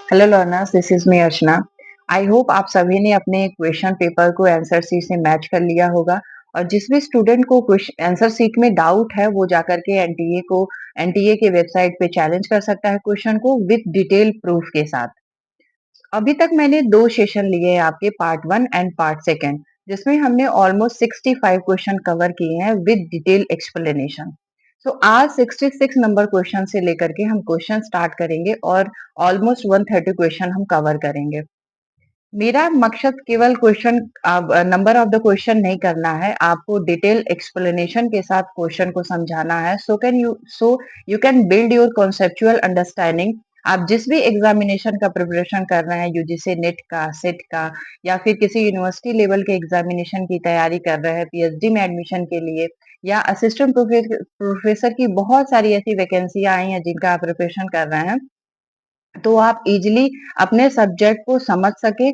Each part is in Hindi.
Hello learners, this is me Archana. I hope आप सभी ने अपने क्वेश्चन पेपर को आंसर शीट से मैच कर लिया होगा। और जिस भी स्टूडेंट को आंसर शीट में डाउट है वो जाकर के एनटीए के वेबसाइट पे चैलेंज कर सकता है क्वेश्चन को विद डिटेल प्रूफ के साथ। अभी तक मैंने दो सेशन लिए हैं आपके, पार्ट 1 एंड पार्ट सेकेंड, जिसमें हमने ऑलमोस्ट 65 क्वेश्चन कवर किए हैं विद डिटेल एक्सप्लेनेशन। सो आज 66 नंबर क्वेश्चन से लेकर के हम क्वेश्चन स्टार्ट करेंगे और ऑलमोस्ट 130 क्वेश्चन हम कवर करेंगे। मेरा मकसद केवल question number of the question नहीं करना है, आपको डिटेल एक्सप्लेनेशन के साथ क्वेश्चन को समझाना है। So you can build your conceptual understanding. आप जिस भी एग्जामिनेशन का प्रिपरेशन कर रहे हैं, यूजीसी नेट का, सेट का, या फिर किसी यूनिवर्सिटी लेवल के एग्जामिनेशन की तैयारी कर रहे हैं पीएचडी में एडमिशन के लिए, या असिस्टेंट प्रोफेसर की बहुत सारी ऐसी वैकेंसियां आई हैं जिनका आप प्रिपरेशन कर रहे हैं, तो आप इजिली अपने सब्जेक्ट को समझ सके।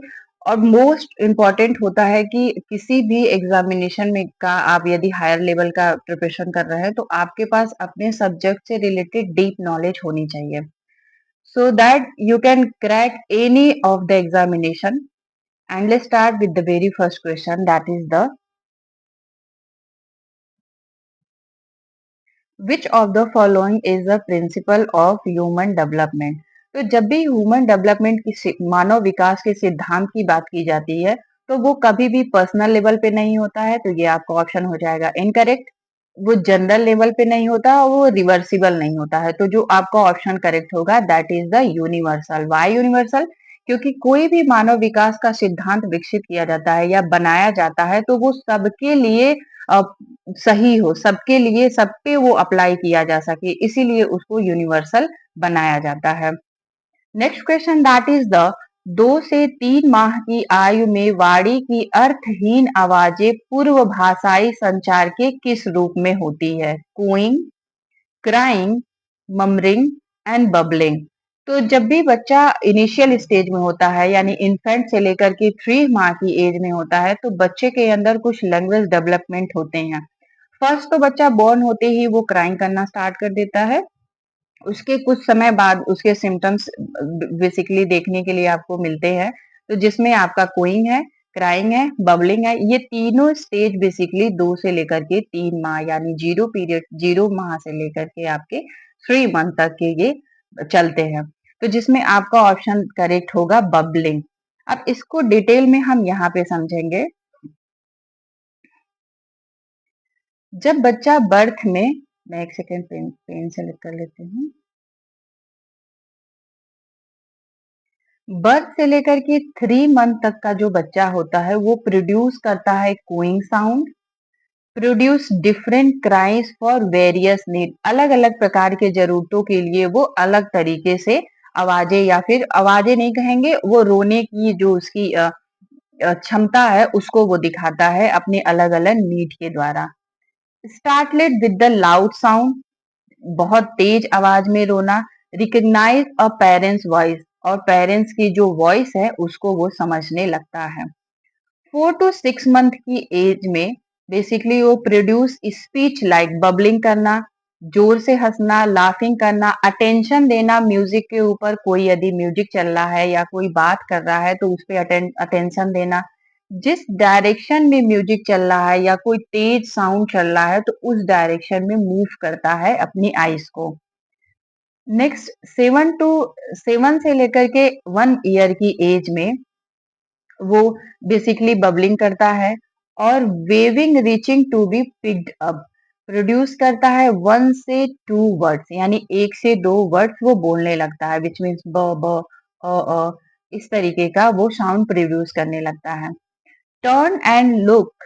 और मोस्ट इम्पॉर्टेंट होता है कि किसी भी एग्जामिनेशन में का आप यदि हायर लेवल का प्रिपरेशन कर रहे हैं तो आपके पास अपने सब्जेक्ट से रिलेटेड डीप नॉलेज होनी चाहिए, so that you can crack any of the examination. And let's start with the very first question, that is the which of the following is the principle of human development. तो जब भी ह्यूमन डेवलपमेंट की मानव विकास के सिद्धांत की बात की जाती है तो वो कभी भी पर्सनल लेवल पे नहीं होता है, तो ये आपका ऑप्शन हो जाएगा इनकरेक्ट। वो जनरल लेवल पे नहीं होता और वो रिवर्सिबल नहीं होता है, तो जो आपका ऑप्शन करेक्ट होगा that is the universal. Why universal? क्योंकि कोई भी मानव विकास का सिद्धांत विकसित किया जाता है या बनाया जाता है तो वो सबके लिए अ, सही हो, सबके लिए, सब पे वो अप्लाई किया जा सके, इसीलिए उसको यूनिवर्सल बनाया जाता है। Next question, that is the 2 से 3 माह की आयु में वाणी की अर्थहीन आवाजें पूर्व भाषाई संचार के किस रूप में होती है? Cooing, crying, ममरिंग and bubbling. तो जब भी बच्चा इनिशियल स्टेज में होता है, यानी इन्फेंट से लेकर के 3 माह की एज में होता है, तो बच्चे के अंदर कुछ लैंग्वेज डेवलपमेंट होते हैं। फर्स्ट तो बच्चा बॉर्न होते ही वो क्राइंग करना स्टार्ट कर देता है। उसके कुछ समय बाद उसके सिम्टम्स बेसिकली देखने के लिए आपको मिलते हैं, तो जिसमें आपका कोइंग है, क्राइंग है, बबलिंग है। ये तीनों स्टेज बेसिकली 2 से लेकर के 3 माह, यानी 0 माह से लेकर के आपके 3 मंथ तक के ये चलते हैं। तो जिसमें आपका ऑप्शन करेक्ट होगा बबलिंग। अब इसको डिटेल में हम यहाँ पे समझेंगे। जब बच्चा बर्थ में, मैं एक सेकेंड पेन सेलेक्ट कर लेती हूँ। बर्थ से लेकर के 3 मंथ तक का जो बच्चा होता है वो प्रोड्यूस करता है cooing sound, produce different cries for various need. अलग अलग प्रकार के जरूरतों के लिए वो अलग तरीके से आवाजें, या फिर आवाजें नहीं कहेंगे, वो रोने की जो उसकी क्षमता है उसको वो दिखाता है अपने अलग अलग नीड के द्वारा। Starlet with the loud sound, बहुत तेज आवाज में रोना। रिकग्नाइज अ पेरेंट्स वॉइस, और पेरेंट्स की जो वॉइस है उसको वो समझने लगता है। 4 to 6 मंथ की एज में बेसिकली वो प्रोड्यूस स्पीच लाइक बबलिंग करना, जोर से हंसना, लाफिंग करना, अटेंशन देना म्यूजिक के ऊपर। कोई यदि म्यूजिक चल रहा है या कोई बात कर रहा है तो उस पर अटेंशन देना। जिस डायरेक्शन में म्यूजिक चल रहा है या कोई तेज साउंड चल रहा है तो उस डायरेक्शन में मूव करता है अपनी आईज को। नेक्स्ट, 7 से लेकर के 1 ईयर की एज में वो बेसिकली बबलिंग करता है, और waving reaching to be picked up, produce करता है 1 से 2 वर्ड्स, यानी 1 से 2 वर्ड्स वो बोलने लगता है, विच मीन्स ब ब अ, इस तरीके का वो साउंड प्रोड्यूस करने लगता है। Turn and look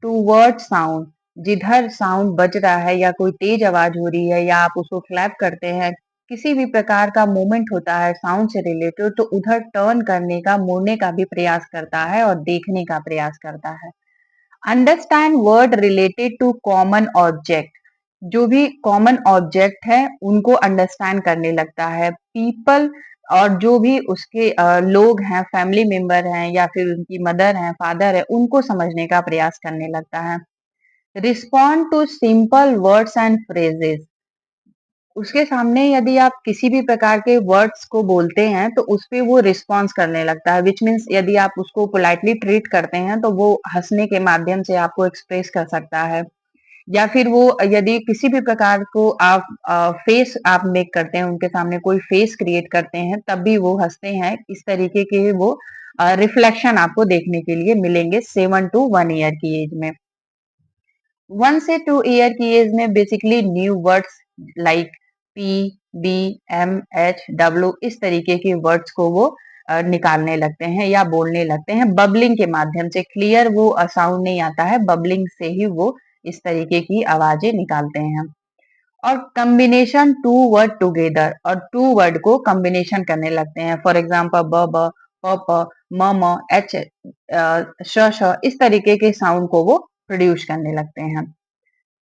toward sound, जिधर साउंड बज रहा है या कोई तेज आवाज हो रही है या आप उसको क्लैप करते हैं, किसी भी प्रकार का मूवमेंट होता है साउंड से रिलेटेड, तो उधर टर्न करने का, मुड़ने का भी प्रयास करता है और देखने का प्रयास करता है। Understand word related to common object, जो भी कॉमन ऑब्जेक्ट है उनको अंडरस्टैंड करने लगता है। पीपल, और जो भी उसके लोग हैं, फैमिली मेंबर हैं या फिर उनकी मदर हैं, फादर है, उनको समझने का प्रयास करने लगता है। Respond to simple words and phrases, उसके सामने यदि आप किसी भी प्रकार के वर्ड्स को बोलते हैं तो उस पे वो रिस्पॉन्स करने लगता है, व्हिच मीन्स यदि आप उसको पोलाइटली ट्रीट करते हैं तो वो हँसने के माध्यम से आपको एक्सप्रेस कर सकता है। या फिर वो यदि किसी भी प्रकार को आप फेस आप मेक करते हैं, उनके सामने कोई फेस क्रिएट करते हैं, तब भी वो हँसते हैं। इस तरीके के वो रिफ्लेक्शन आपको देखने के लिए मिलेंगे 7 टू 1 ईयर की एज में। 1 से 2 ईयर की एज में basically new words like P, B, M, H, W इस तरीके के वर्ड्स को वो निकालने लगते हैं या बोलने लगते हैं बबलिंग के माध्यम से। क्लियर वो साउंड नहीं आता है, बबलिंग से ही वो इस तरीके की आवाजें निकालते हैं। और कॉम्बिनेशन टू वर्ड टुगेदर और टू वर्ड को कॉम्बिनेशन करने लगते हैं। फॉर एग्जाम्पल ब ब, प प, म एच श इस तरीके के साउंड को वो प्रोड्यूस करने लगते हैं।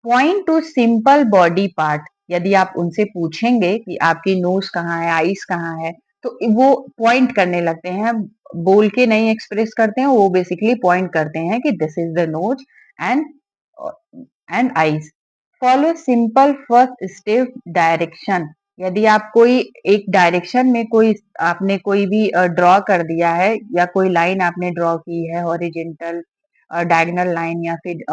Point two simple body part, यदि आप उनसे पूछेंगे कि आपकी नोज कहाँ है, आईज कहाँ है, तो वो पॉइंट करने लगते हैं, बोल के नहीं एक्सप्रेस करते हैं, वो बेसिकली पॉइंट करते हैं कि this is the nose and and eyes. Follow simple first step direction, यदि आप कोई एक डायरेक्शन में कोई आपने कोई भी ड्रॉ कर दिया है या कोई लाइन आपने ड्रॉ की है हॉरिजेंटल डायगोनल लाइन या फिर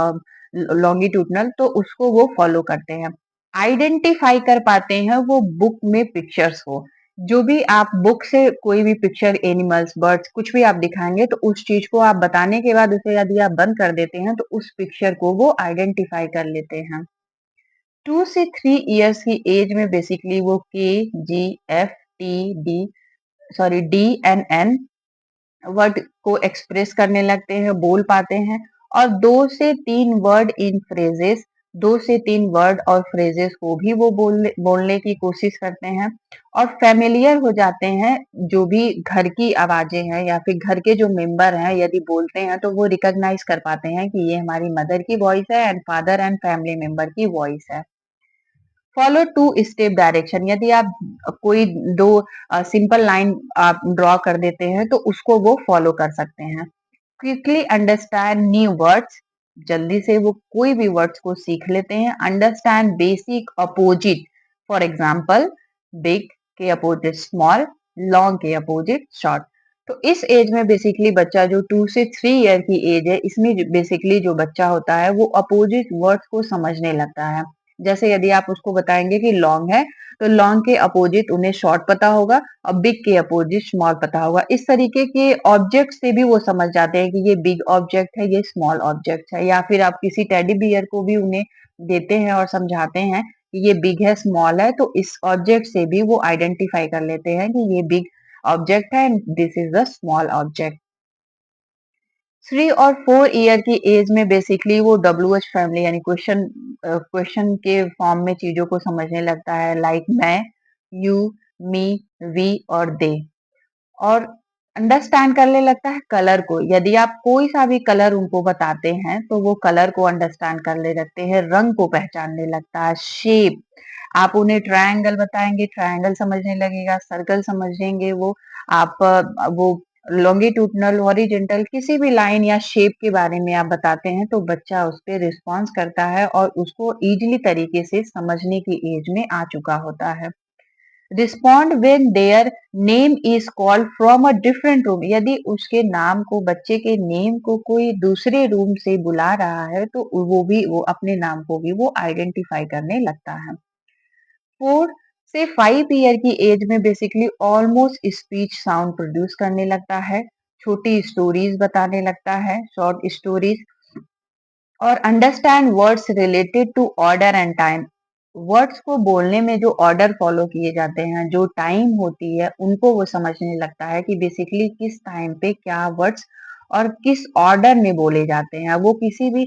लॉन्गिट्यूडनल, तो उसको वो फॉलो करते हैं। आइडेंटिफाई कर पाते हैं वो बुक में पिक्चर्स को, जो भी आप बुक से कोई भी पिक्चर एनिमल्स बर्ड्स कुछ भी आप दिखाएंगे तो उस चीज को आप बताने के बाद उसे यदि आप बंद कर देते हैं तो उस पिक्चर को वो आइडेंटिफाई कर लेते हैं। 2 से 3 इयर्स की एज में बेसिकली वो K, G, F, T, D sorry D and N word को एक्सप्रेस करने लगते हैं, बोल पाते हैं। और 2 से 3 वर्ड इन फ्रेजेस, 2 से 3 वर्ड और फ्रेजेस को भी वो बोलने की कोशिश करते हैं और फेमिलियर हो जाते हैं। जो भी घर की आवाजें हैं या फिर घर के जो मेंबर हैं यदि बोलते हैं तो वो रिकॉग्नाइज कर पाते हैं कि ये हमारी मदर की वॉइस है and father and family member की वॉइस है। फॉलो टू स्टेप डायरेक्शन, यदि आप कोई दो सिंपल लाइन आप ड्रॉ कर देते हैं तो उसको वो फॉलो कर सकते हैं। क्विकली अंडरस्टैंड न्यू वर्ड्स, जल्दी से वो कोई भी वर्ड्स को सीख लेते हैं। Understand basic opposite, for example big के अपोजिट स्मॉल, लॉन्ग के अपोजिट शॉर्ट। तो इस एज में बेसिकली बच्चा जो 2 से 3 ईयर की एज है, इसमें बेसिकली जो बच्चा होता है वो अपोजिट वर्ड्स को समझने लगता है। जैसे यदि आप उसको बताएंगे कि लॉन्ग है तो लॉन्ग के अपोजिट उन्हें शॉर्ट पता होगा और बिग के अपोजिट स्मॉल पता होगा। इस तरीके के ऑब्जेक्ट से भी वो समझ जाते हैं कि ये बिग ऑब्जेक्ट है, ये स्मॉल ऑब्जेक्ट है। या फिर आप किसी टेडी बियर को भी उन्हें देते हैं और समझाते हैं कि ये बिग है, स्मॉल है, तो इस ऑब्जेक्ट से भी वो आइडेंटिफाई कर लेते हैं कि ये बिग ऑब्जेक्ट है and this is the small object. 3 और 4 ईयर की एज में बेसिकली वो WH फैमिली यानी क्वेश्चन के फॉर्म में चीजों को समझने लगता है, लाइक मैं, यू, मी, वी और दे। और अंडरस्टैंड करने लगता है कलर को, यदि आप कोई सा भी कलर उनको बताते हैं तो वो कलर को अंडरस्टैंड करने लगते हैं, रंग को पहचानने लगता है। शेप, आप उन्हें ट्रायंगल बताएंगे, ट्रायंगल समझने लगेगा, सर्कल समझेंगे वो। आप वो लॉन्गिट्यूडनल हॉरिजेंटल किसी भी लाइन या शेप के बारे में आप बताते हैं तो बच्चा उस पर रिस्पॉन्स करता है और उसको इजीली तरीके से समझने की एज में आ चुका होता है। Respond when their name is called from a different room, यदि उसके नाम को बच्चे के नेम को कोई दूसरे रूम से बुला रहा है तो वो अपने नाम को भी वो आइडेंटिफाई करने लगता है। 4 से 5 ईयर की एज में basically almost speech sound produce करने लगता है, छोटी स्टोरीज बताने लगता है, शॉर्ट स्टोरीज। और understand words related to order and time, words को बोलने में जो ऑर्डर फॉलो किए जाते हैं, जो टाइम होती है, उनको वो समझने लगता है कि बेसिकली किस टाइम पे क्या वर्ड्स और किस ऑर्डर में बोले जाते हैं। वो किसी भी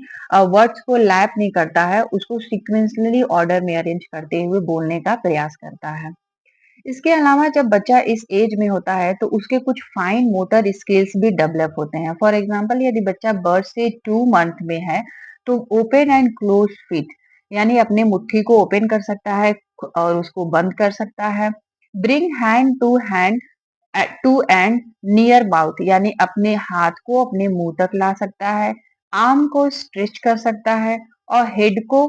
वर्ड्स को लैप नहीं करता है, उसको सीक्वेंसली ऑर्डर में अरेंज करते हुए बोलने का प्रयास करता है। इसके अलावा जब बच्चा इस एज में होता है तो उसके कुछ फाइन मोटर स्किल्स भी डेवलप होते हैं। फॉर एग्जांपल यदि बच्चा बर्थ से 2 मंथ में है तो ओपन एंड क्लोज फिट यानी अपने मुट्ठी को ओपन कर सकता है और उसको बंद कर सकता है। Bring hand to and near mouth यानी अपने हाथ को अपने मुंह तक ला सकता है। आर्म को स्ट्रेच कर सकता है और हेड को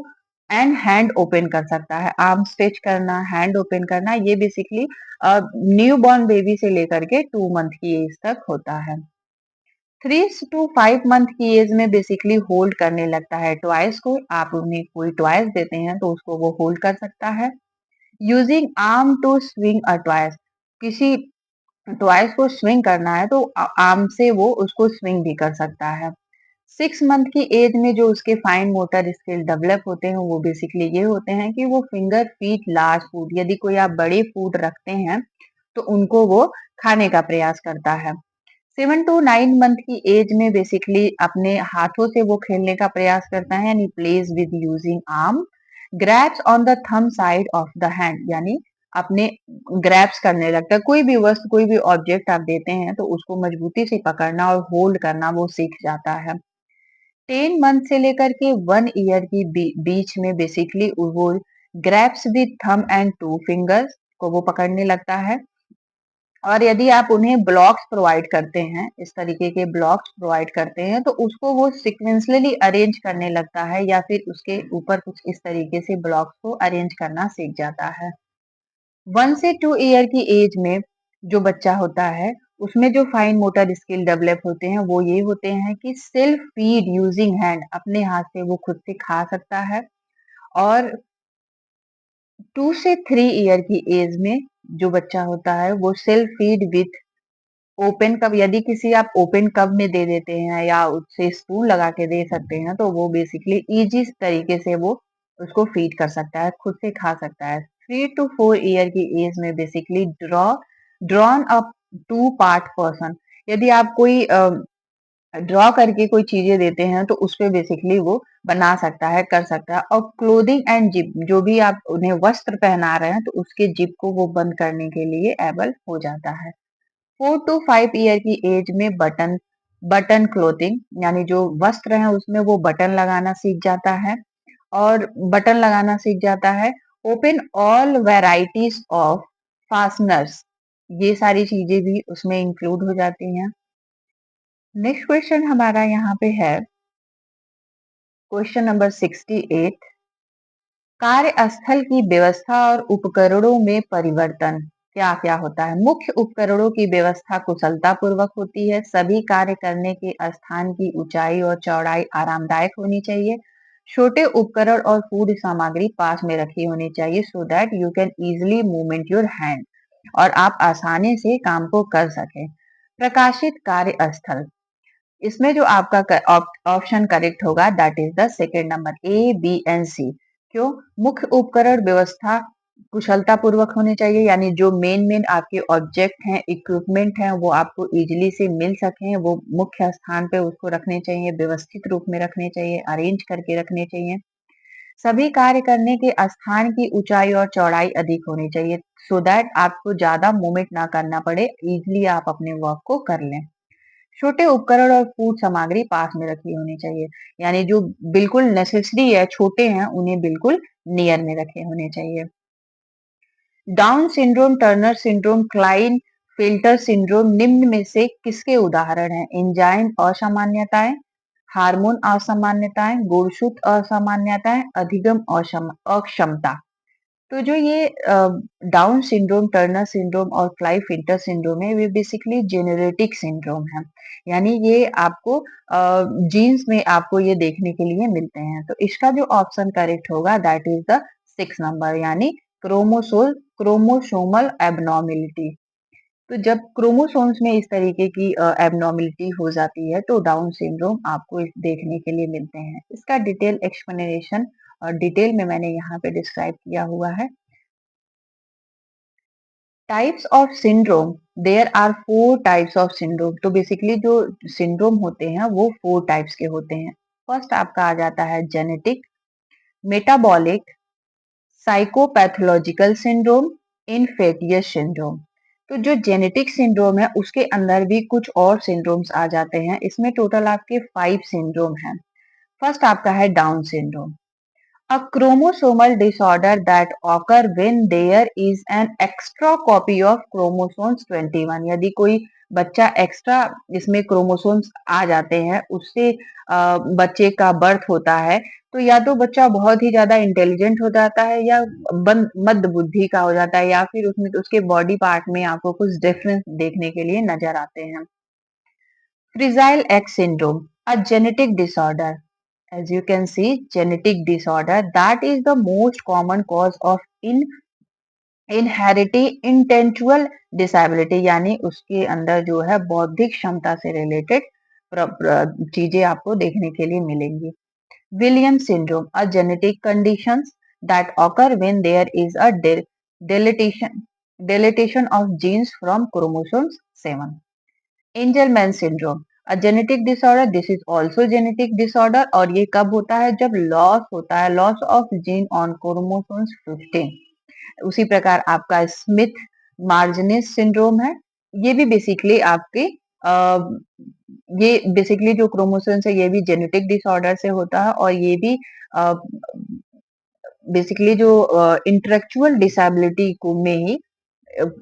एंड हैंड ओपन कर सकता है। आर्म स्ट्रेच करना, हैंड ओपन करना, ये बेसिकली न्यू बॉर्न बेबी से लेकर के 2 मंथ की एज तक होता है। 3 to 5 मंथ की एज में बेसिकली होल्ड करने लगता है टॉयज को। आप उन्हें कोई टॉयज देते हैं तो उसको वो होल्ड कर सकता है। Using arm to swing a toys, किसी टॉयज को स्विंग करना है तो आर्म से वो उसको स्विंग भी कर सकता है। 6 मंथ की एज में जो उसके फाइन मोटर स्किल डेवलप होते हैं वो बेसिकली ये होते हैं कि वो फिंगर फीड लार्ज फूड, यदि कोई आप बड़े फूड रखते हैं तो उनको वो खाने का प्रयास करता है। 7 to 9 मंथ की एज में बेसिकली अपने हाथों से वो खेलने का प्रयास करता है, यानी plays with using arm, grabs on the thumb side of the hand, यानी अपने ग्रैब्स करने लगता है। कोई भी वस्तु, कोई भी ऑब्जेक्ट आप देते हैं तो उसको मजबूती से पकड़ना और होल्ड करना वो सीख जाता है। 10 मंथ से लेकर के 1 ईयर की बीच में बेसिकली वो grabs with thumb and 2 fingers को वो पकड़ने लगता है। और यदि आप उन्हें ब्लॉक्स प्रोवाइड करते हैं, इस तरीके के ब्लॉक्स प्रोवाइड करते हैं तो उसको वो सिक्वेंसली अरेंज करने लगता है, या फिर उसके ऊपर कुछ इस तरीके से ब्लॉक्स को अरेंज करना सीख जाता है। 1 से 2 ईयर की एज में जो बच्चा होता है उसमें जो फाइन मोटर स्किल डेवलप होते हैं वो ये होते हैं कि सेल्फ फीड यूजिंग हैंड, अपने हाथ से वो खुद से खा सकता है। और 2 से 3 ईयर की एज में जो बच्चा होता है वो self feed with open cup, यदि किसी आप ओपन कप में दे देते हैं या उससे स्पून लगा के दे सकते हैं तो वो बेसिकली इजी तरीके से वो उसको फीड कर सकता है, खुद से खा सकता है। 3 to 4 ईयर की एज में basically drawn up 2 part person, यदि आप कोई ड्रॉ करके कोई चीजें देते हैं तो उस पे बेसिकली वो बना सकता है, कर सकता है। और क्लोथिंग एंड जिप, जो भी आप उन्हें वस्त्र पहना रहे हैं तो उसके जिप को वो बंद करने के लिए एबल हो जाता है। 4 to 5 ईयर की एज में बटन बटन क्लोथिंग, यानी जो वस्त्र है उसमें वो बटन लगाना सीख जाता है, और बटन लगाना सीख जाता है। Open all varieties of fasteners, ये सारी चीजें भी उसमें इंक्लूड हो जाती हैं। नेक्स्ट क्वेश्चन हमारा यहाँ पे है क्वेश्चन नंबर 68। कार्यस्थल की व्यवस्था और उपकरणों में परिवर्तन क्या क्या होता है? मुख्य उपकरणों की व्यवस्था कुशलता पूर्वक होती है। सभी कार्य करने के स्थान की ऊंचाई और चौड़ाई आरामदायक होनी चाहिए। छोटे उपकरण और फूड सामग्री पास में रखी होनी चाहिए so that you can easily movement your hand, और आप आसानी से काम को कर सकें। प्रकाशित कार्यस्थल, इसमें जो आपका ऑप्शन करेक्ट होगा that is the second number, A B and C. क्यों? मुख्य उपकरण व्यवस्था कुशलता पूर्वक होनी चाहिए, यानी जो मेन मेन आपके ऑब्जेक्ट हैं, इक्विपमेंट हैं, वो आपको इजीली से मिल सकें, वो मुख्य स्थान पे उसको रखने चाहिए, व्यवस्थित रूप में रखने चाहिए, अरेंज करके रखने चाहिए। सभी कार्य करने के स्थान की ऊंचाई और चौड़ाई अधिक होनी चाहिए सो दैट आपको ज्यादा मूवमेंट ना करना पड़े, इजिली आप अपने वर्क को कर लें। छोटे उपकरण और फूड सामग्री पास में रखी होनी चाहिए, यानी जो बिल्कुल नेसेसरी है, छोटे हैं, उन्हें बिल्कुल नियर में रखे होने चाहिए। Down syndrome, Turner syndrome, Klinefelter syndrome निम्न में से किसके उदाहरण हैं? एंजाइम असामान्यताएं, हार्मोन असामान्यताएं, गुणसूत्र असामान्यताएं, अधिगम अक्षमता। तो जो ये डाउन सिंड्रोम, टर्नर सिंड्रोम और क्लाइफिल्टर सिंड्रोम है, ये बेसिकली जेनेटिक सिंड्रोम है, यानी ये आपको जीन्स में आपको ये देखने के लिए मिलते हैं। तो इसका जो ऑप्शन करेक्ट होगा दैट इज द 6 नंबर, यानी क्रोमोसोमल एबनॉर्मेलिटी। तो जब क्रोमोसोम्स में इस तरीके की एबनॉर्मेलिटी हो जाती है तो डाउन सिंड्रोम आपको देखने के लिए मिलते हैं। इसका डिटेल एक्सप्लेनेशन और डिटेल में मैंने यहाँ पे डिस्क्राइब किया हुआ है। Types of syndrome, there are 4 types of syndrome. तो बेसिकली जो सिंड्रोम होते हैं वो 4 टाइप्स के होते हैं। फर्स्ट आपका आ जाता है genetic, metabolic, psychopathological syndrome, infectious syndrome. तो जो जेनेटिक सिंड्रोम है उसके अंदर भी कुछ और सिंड्रोम्स आ जाते हैं। इसमें टोटल आपके 5 सिंड्रोम हैं। फर्स्ट आपका है down syndrome, a chromosomal disorder that occur when there is an extra copy of chromosomes 21। यदि कोई बच्चा एक्स्ट्रा इसमें क्रोमोसोम्स आ जाते हैं, उससे बच्चे का बर्थ होता है, तो या तो बच्चा बहुत ही ज़्यादा इंटेलिजेंट हो जाता है या मंद बुद्धि का हो जाता है, या फिर उसमें उसके बॉडी पार्ट में आपको कुछ डिफरेंस देखने के लिए नज़र आते हैं। Fragile X syndrome, a genetic disorder. As you can see, genetic disorder that is the most common cause of inherited intellectual disability, यानी उसके अंदर जो है बौद्धिक क्षमता से रिलेटेड चीजें आपको देखने के लिए मिलेंगी। Williams syndrome, a genetic conditions that occur when there is a deletion of genes from chromosomes 7. Angelman syndrome, a genetic disorder, this is also genetic disorder, और ये कब होता है? जब लॉस होता है, loss of gene on chromosomes 15। उसी प्रकार आपका स्मिथ मार्जिनिस सिंड्रोम है, ये भी बेसिकली आपके ये बेसिकली जो क्रोमोसोम्स है ये भी जेनेटिक डिसऑर्डर से होता है, और ये भी बेसिकली जो इंटेलेक्चुअल डिसेबिलिटी को में ही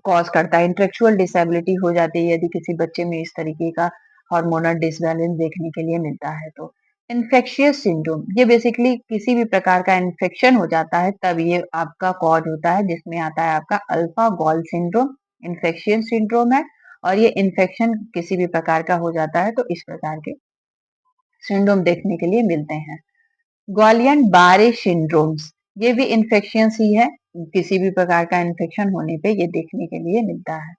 कॉज करता है। इंटेलेक्चुअल डिसेबिलिटी हो जाती है यदि किसी बच्चे में इस तरीके का हार्मोनल डिसबैलेंस देखने के लिए मिलता है तो। इन्फेक्शियस सिंड्रोम, ये बेसिकली किसी भी प्रकार का इन्फेक्शन हो जाता है तब ये आपका कॉज होता है, जिसमें आता है आपका alpha gal syndrome. Infectious syndrome है, और ये इन्फेक्शन किसी भी प्रकार का हो जाता है तो इस प्रकार के सिंड्रोम देखने के लिए मिलते हैं। ग्वालियन बारे सिंड्रोम्स, ये भी इन्फेक्शियस ही है, किसी भी प्रकार का इन्फेक्शन होने पे ये देखने के लिए मिलता है।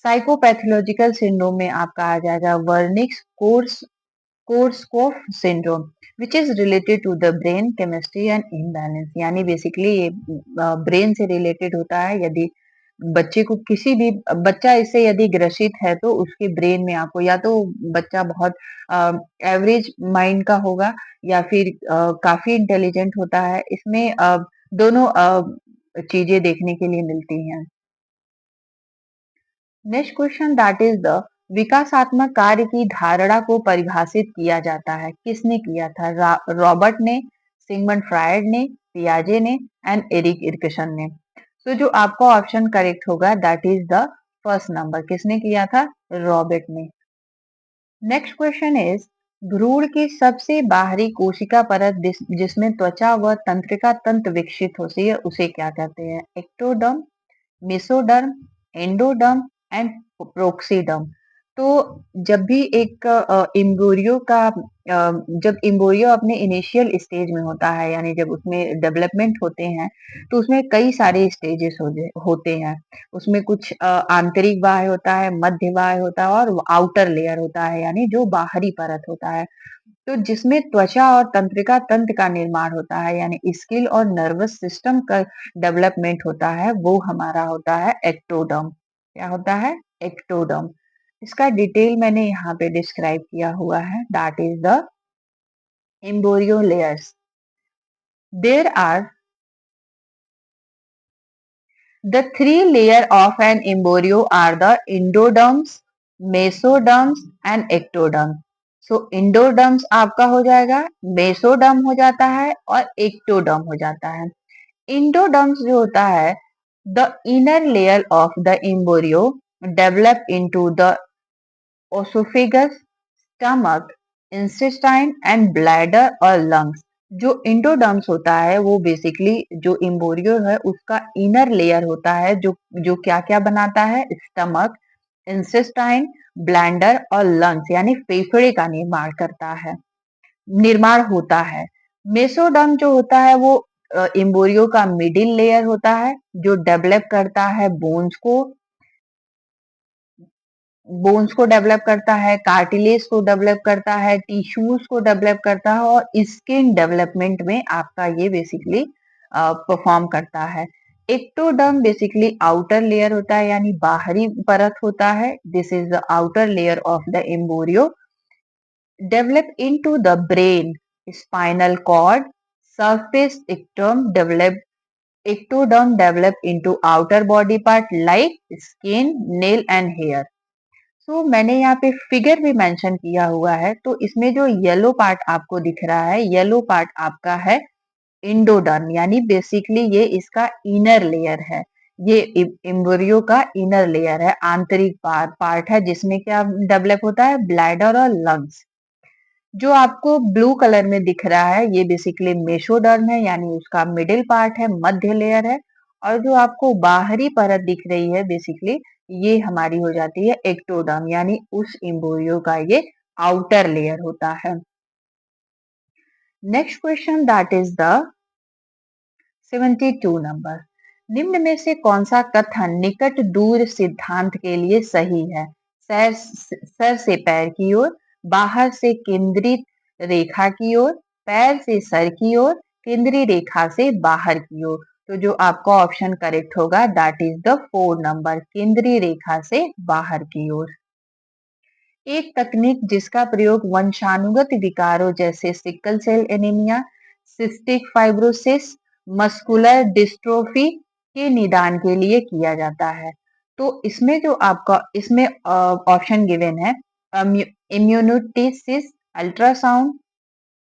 साइकोपैथोलॉजिकल सिंड्रोम में आपका आ जाएगा Wernicke Korsakoff syndrome, which is related to the brain chemistry and imbalance, यानी बेसिकली ये ब्रेन से रिलेटेड होता है। यदि बच्चे को किसी भी बच्चा इससे यदि ग्रसित है तो उसके ब्रेन में आपको या तो बच्चा बहुत एवरेज माइंड का होगा, या फिर काफी इंटेलिजेंट होता है। इसमें दोनों चीजें देखने के लिए मिलती हैं। Next question that is the विकासात्मक कार्य की धारणा को परिभाषित किया जाता है, किसने किया था? रॉबर्ट ने, सिगमंड फ्रायड ने, पियाजे ने एंड एरिक इर्कसन ने। तो जो आपका ऑप्शन करेक्ट होगा that is the first number, किसने किया था? रॉबर्ट ने। नेक्स्ट क्वेश्चन इज भ्रूण की सबसे बाहरी कोशिका परत जिसमें त्वचा व तंत्रिका तंत्र विकसित होती है उसे क्या कहते हैं? Ectoderm, mesoderm, endoderm and proxiderm. तो जब भी एक एम्ब्रियो का जब एम्ब्रियो अपने इनिशियल स्टेज में होता है, यानी जब उसमें डेवलपमेंट होते हैं, तो उसमें कई सारे स्टेजेस होते हैं। उसमें कुछ आंतरिक बाह्य होता है, मध्य बाह्य होता है और आउटर लेयर होता है, यानी जो बाहरी परत होता है। तो जिसमें त्वचा और तंत्रिका तंत्र का निर्माण होता है, यानी स्किल और नर्वस सिस्टम का डेवलपमेंट होता है, वो हमारा होता है एक्टोडर्म। क्या होता है? एक्टोडर्म। इसका डिटेल मैंने यहाँ पे डिस्क्राइब किया हुआ है, that is the embryo layers. There are the three layer of an embryo are the endoderms, mesoderms and ectoderms. So endoderms आपका हो जाएगा, mesoderm हो जाता है और ectoderm हो जाता है। Endoderms जो होता है, the inner layer of the embryo develop into the esophagus, stomach, intestine and bladder और lungs। जो इंडोडर्म्स होता है वो बेसिकली जो एम्ब्रियो है उसका इनर लेयर होता है, जो जो क्या क्या बनाता है? स्टमक, इंटेस्टाइन, ब्लैंडर और लंग्स, यानी फेफड़े का निर्माण करता है, निर्माण होता है। मेसोडर्म जो होता है वो एम्ब्रियो का मिडिल लेयर होता है, जो डेवलप करता है बोन्स को डेवलप करता है, कार्टिलेज को डेवलप करता है, टिश्यूज को डेवलप करता है और स्किन डेवलपमेंट में आपका ये बेसिकली परफॉर्म करता है। एक्टोडर्म बेसिकली आउटर लेयर होता है, यानी बाहरी परत होता है। This is the outer layer of the embryo. Develop into the brain, spinal cord, surface ectoderm develop into outer body part like skin, nail and hair। तो मैंने यहाँ पे फिगर भी मेंशन किया हुआ है, तो इसमें जो येलो पार्ट आपको दिख रहा है, येलो पार्ट आपका है इंडोडर्म, यानी बेसिकली ये इसका इनर लेयर है, ये एम्ब्रियो का इनर लेयर है, आंतरिक पार्ट है, जिसमें क्या डेवलप होता है, ब्लैडर और लंग्स। जो आपको ब्लू कलर में दिख रहा है ये बेसिकली मेसोडर्म है, यानी उसका मिडिल पार्ट है, मध्य लेयर है। और जो आपको बाहरी परत दिख रही है बेसिकली ये हमारी हो जाती है एक्टोडर्म, यानी उस एम्ब्रियो का ये आउटर लेयर होता है। Next question that is the 72 number. निम्न में से कौन सा कथन निकट दूर सिद्धांत के लिए सही है? सर से पैर की ओर, बाहर से केंद्रित रेखा की ओर, पैर से सर की ओर, केंद्रीय रेखा से बाहर की ओर। तो जो आपका ऑप्शन करेक्ट होगा दैट इज द 4 नंबर, केंद्रीय रेखा से बाहर की ओर। एक तकनीक जिसका प्रयोग वंशानुगत विकारों जैसे sickle cell anaemia, cystic fibrosis, muscular dystrophy के निदान के लिए किया जाता है। तो इसमें जो आपका इसमें ऑप्शन गिवन है इम्यूनोटेसिस, अल्ट्रासाउंड,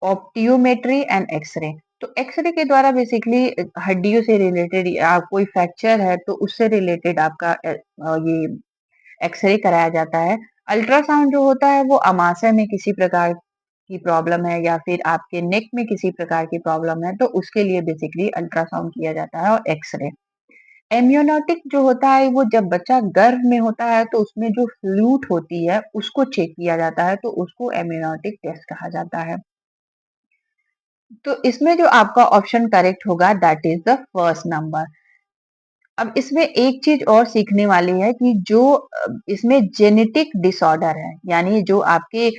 ऑप्टियोमेट्री एंड एक्सरे। तो एक्सरे के द्वारा बेसिकली हड्डियों से रिलेटेड या कोई फ्रैक्चर है तो उससे रिलेटेड आपका ये एक्सरे कराया जाता है। अल्ट्रासाउंड जो होता है वो अमाशय में किसी प्रकार की प्रॉब्लम है या फिर आपके नेक में किसी प्रकार की प्रॉब्लम है तो उसके लिए बेसिकली अल्ट्रासाउंड किया जाता है, और एक्सरे। एम्यूनोटिक जो होता है वो जब बच्चा गर्भ में होता है तो उसमें जो फ्लूट होती है उसको चेक किया जाता है, तो उसको एम्यूनोटिक टेस्ट कहा जाता है। तो इसमें जो आपका ऑप्शन करेक्ट होगा that is the first number. अब इसमें एक चीज और सीखने वाली है कि जो इसमें जेनेटिक डिसऑर्डर है, यानी जो आपके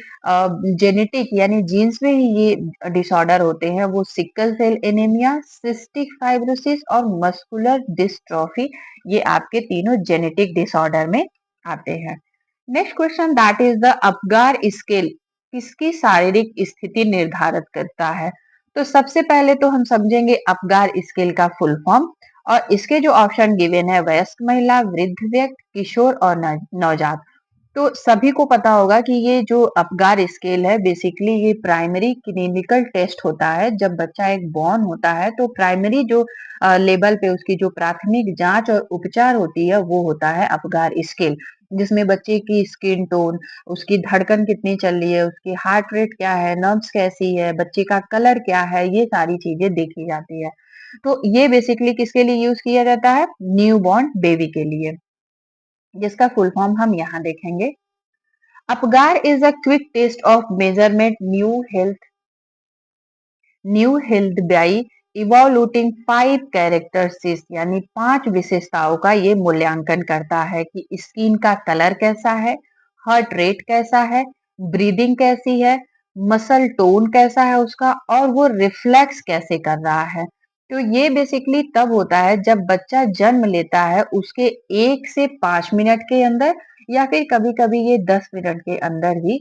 जेनेटिक यानी जीन्स में ही ये डिसऑर्डर होते हैं, वो sickle cell anaemia, cystic fibrosis और मस्कुलर डिस्ट्रॉफी, ये आपके तीनों जेनेटिक डिसऑर्डर में आते हैं। Next question that is the Apgar scale किसकी शारीरिक स्थिति निर्धारित करता है? तो सबसे पहले तो हम समझेंगे अपगार स्केल का फुल फॉर्म, और इसके जो ऑप्शन गिवन है वयस्क महिला, वृद्ध व्यक्ति, किशोर और नवजात। तो सभी को पता होगा कि ये जो अपगार स्केल है बेसिकली ये प्राइमरी क्लिनिकल टेस्ट होता है। जब बच्चा एक बॉर्न होता है तो प्राइमरी जो लेवल पे उसकी जो प्राथमिक जांच और उपचार होती है वो होता है अपगार स्केल, जिसमें बच्चे की स्किन टोन, उसकी धड़कन कितनी चल रही है, उसकी हार्ट रेट क्या है, नर्व्स कैसी है, बच्चे का कलर क्या है, ये सारी चीजें देखी जाती है। तो ये बेसिकली किसके लिए यूज किया जाता है? न्यू बॉर्न बेबी के लिए, जिसका फुल फॉर्म हम यहाँ देखेंगे। Apgar is a quick test of measurement new health by evaluating 5 characteristics, यानी 5 विशेषताओं का ये मूल्यांकन करता है कि स्किन का कलर कैसा है, हार्ट रेट कैसा है, ब्रीदिंग कैसी है, मसल टोन कैसा है उसका, और वो रिफ्लेक्स कैसे कर रहा है। तो ये बेसिकली तब होता है जब बच्चा जन्म लेता है उसके 1 से 5 मिनट के अंदर, या फिर कभी कभी ये 10 मिनट के अंदर ही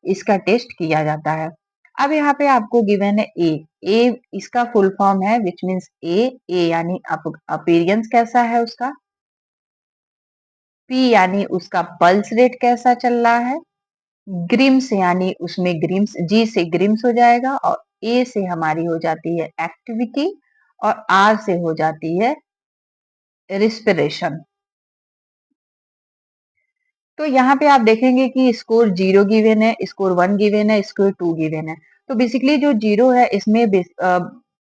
इसका टेस्ट किया जाता है। अब यहाँ पे आपको गिवन है ए इसका फुल फॉर्म है विच मीन्स ए यानी अपीयरेंस कैसा है उसका, पी यानी उसका पल्स रेट कैसा चल रहा है, ग्रिम्स यानी उसमें ग्रिम्स, जी से ग्रिम्स हो जाएगा, और ए से हमारी हो जाती है एक्टिविटी, और आर से हो जाती है रिस्पिरेशन। तो यहाँ पे आप देखेंगे कि स्कोर 0 गिवन है, स्कोर 1 गिवन है, स्कोर 2 गिवन है। तो बेसिकली जो 0 है इसमें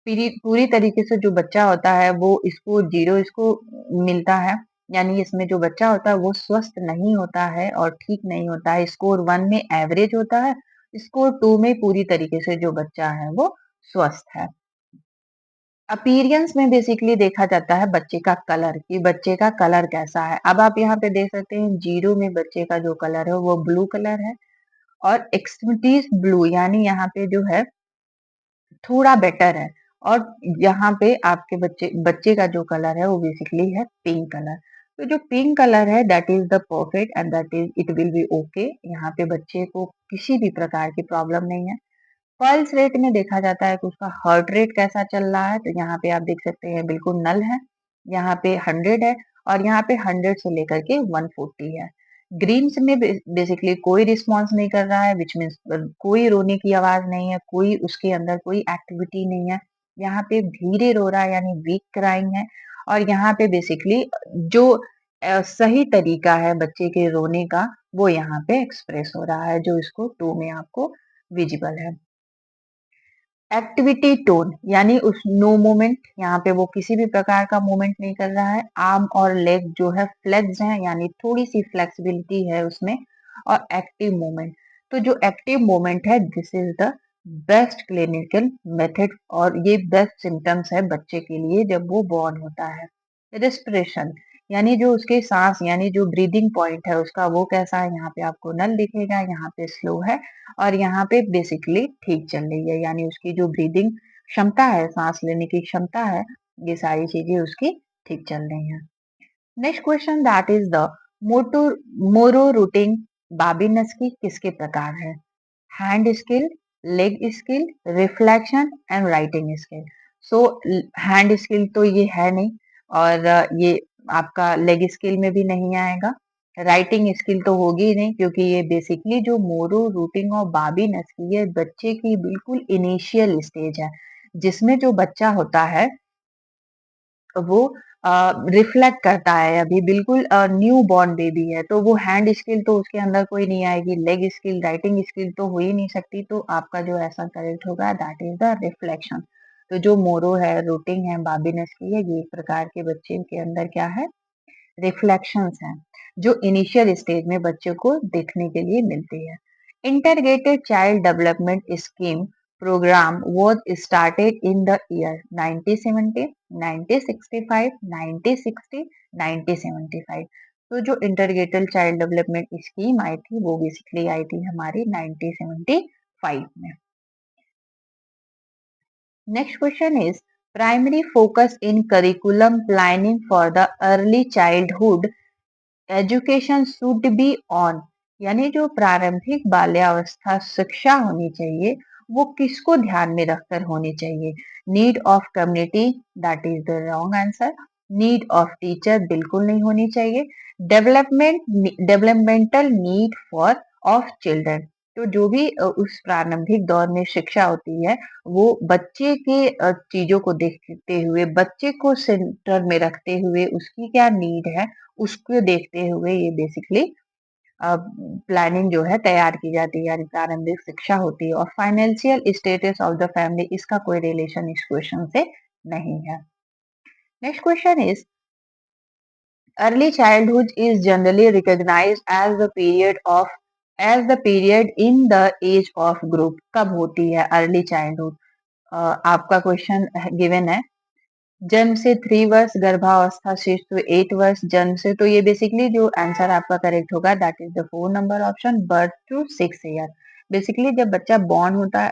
पूरी तरीके से जो बच्चा होता है वो स्कोर 0 इसको मिलता है, यानी इसमें जो बच्चा होता है वो स्वस्थ नहीं होता है और ठीक नहीं होता है। स्कोर 1 में एवरेज होता है, स्कोर 2 में पूरी तरीके से जो बच्चा है वो स्वस्थ है। अपीयरेंस में बेसिकली देखा जाता है बच्चे का कलर, कि बच्चे का कलर कैसा है। अब आप यहाँ पे देख सकते हैं 0 में बच्चे का जो कलर है वो ब्लू कलर है, और एक्सट्रीमिटीज ब्लू यानी यहाँ पे जो है थोड़ा बेटर है, और यहाँ पे आपके बच्चे बच्चे का जो कलर है वो बेसिकली है पिंक कलर। तो जो पिंक कलर है that is the perfect and that is it will be okay, यहाँ पे बच्चे को किसी भी प्रकार की प्रॉब्लम नहीं है। पल्स रेट में देखा जाता है कि उसका हार्ट रेट कैसा चल रहा है, तो यहाँ पे आप देख सकते हैं बिल्कुल नल है, यहाँ पे 100 है, और यहाँ पे 100 से लेकर के 140 है। ग्रीन्स में बेसिकली कोई रिस्पॉन्स नहीं कर रहा है विच मीन्स कोई रोने की आवाज नहीं है, कोई उसके अंदर कोई एक्टिविटी नहीं है, यहाँ पे धीरे रो रहा है यानी वीक क्राइंग है, और यहाँ पे बेसिकली जो सही तरीका है बच्चे के रोने का वो यहाँ पे एक्सप्रेस हो रहा है, जो इसको 2 में आपको विजिबल है। एक्टिविटी टोन यानी उस नो मूवमेंट, यहाँ पे वो किसी भी प्रकार का मूवमेंट नहीं कर रहा है। आर्म और लेग जो है फ्लेक्स है, यानी थोड़ी सी फ्लेक्सिबिलिटी है उसमें। और एक्टिव मूवमेंट, तो जो एक्टिव मूवमेंट है this is the best clinical method, और ये बेस्ट सिम्टम्स है बच्चे के लिए जब वो बॉर्न होता है। रेस्पिरेशन यानी जो उसके सांस यानी जो ब्रीदिंग पॉइंट है उसका वो कैसा है, यहाँ पे आपको नल दिखेगा, यहाँ पे स्लो है और यहाँ पे बेसिकली ठीक चल रही है, यानी उसकी जो ब्रीदिंग क्षमता है, सांस लेने की क्षमता है, ये सारी चीजें उसकी ठीक चल रही हैं। Next question that is the moto moro rooting Babinski किसके प्रकार है? Hand skill, leg skill, reflection and writing skill. So hand skill तो ये है नहीं, और ये आपका लेग स्किल में भी नहीं आएगा। राइटिंग स्किल तो होगी ही नहीं, क्योंकि ये बेसिकली जो मोरो रूटिंग और बाबीनस की ये बच्चे की बिल्कुल इनिशियल स्टेज है, जिसमें जो बच्चा होता है वो रिफ्लेक्ट करता है, अभी बिल्कुल न्यू बॉर्न बेबी है, तो वो हैंड स्किल तो उसके अंदर कोई नहीं आएगी, लेग स्किल, राइटिंग स्किल तो हो ही नहीं सकती, तो आपका जो ऐसा करेक्ट होगा दैट इज द रिफ्लेक्शन। तो जो मोरो है, रूटिंग है, बाबिनस की है, ये एक प्रकार के बच्चे के अंदर क्या है, रिफ्लेक्शंस हैं, जो इनिशियल स्टेज में बच्चे को देखने के लिए मिलती है। Integrated child development scheme program was started in the year 1970, 1965, 1960, 1975। तो जो इंटीग्रेटेड चाइल्ड डेवलपमेंट स्कीम आई थी वो बेसिकली आई थी हमारी 1975 में। Next question is primary focus in curriculum planning for the early childhood education should be on, यानी जो प्रारंभिक बाल्यावस्था शिक्षा होनी चाहिए वो किसको ध्यान में रखकर होनी चाहिए? Need of community, that is the wrong answer. Need of teacher बिल्कुल नहीं होनी चाहिए। Developmental need for of children, तो जो भी उस प्रारंभिक दौर में शिक्षा होती है वो बच्चे के चीजों को देखते हुए, बच्चे को सेंटर में रखते हुए, उसकी क्या नीड है उसको देखते हुए ये बेसिकली प्लानिंग जो है तैयार की जाती है, यानी प्रारंभिक शिक्षा होती है। और financial status of the family, इसका कोई रिलेशन इस क्वेश्चन से नहीं है। Next question is early childhood is generally recognised as the period in the age of group. कब होती है अर्ली चाइल्डहुड? आपका क्वेश्चन गिवन है जन्म से 3 वर्ष, गर्भावस्था से तो 8 वर्ष, जन्म से, तो ये बेसिकली जो आंसर आपका करेक्ट होगा that is the 4 number option, birth to 6 year. Basically जब बच्चा बॉर्न होता है,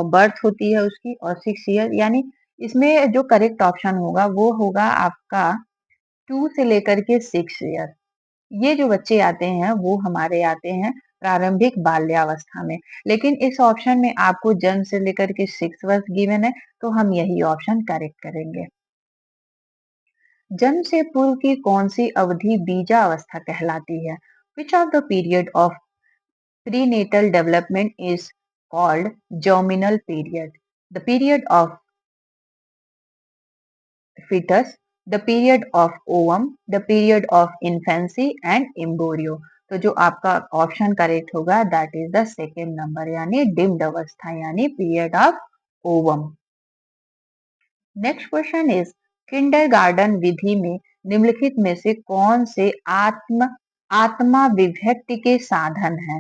बर्थ होती है उसकी और 6 ईयर, यानी इसमें जो करेक्ट ऑप्शन होगा वो होगा आपका 2 से लेकर के 6 ईयर। ये जो बच्चे आते हैं वो हमारे आते हैं प्रारंभिक बाल्यावस्था में, लेकिन इस ऑप्शन में आपको जन्म से लेकर के 6 वर्ष गिवन है, तो हम यही ऑप्शन करेक्ट करेंगे। जन्म से पूर्व की कौन सी अवधि बीजावस्था कहलाती है? Which of the period of prenatal development is called germinal period? The period of fetus, the period of ovum, the period of infancy and embryo। तो जो आपका ऑप्शन करेक्ट होगा that is the second number, यानी डिम्ड अवस्था, यानी period of ovum. Next question is kindergarten विधि में निम्नलिखित में से कौन से आत्मा विभक्ति के साधन है?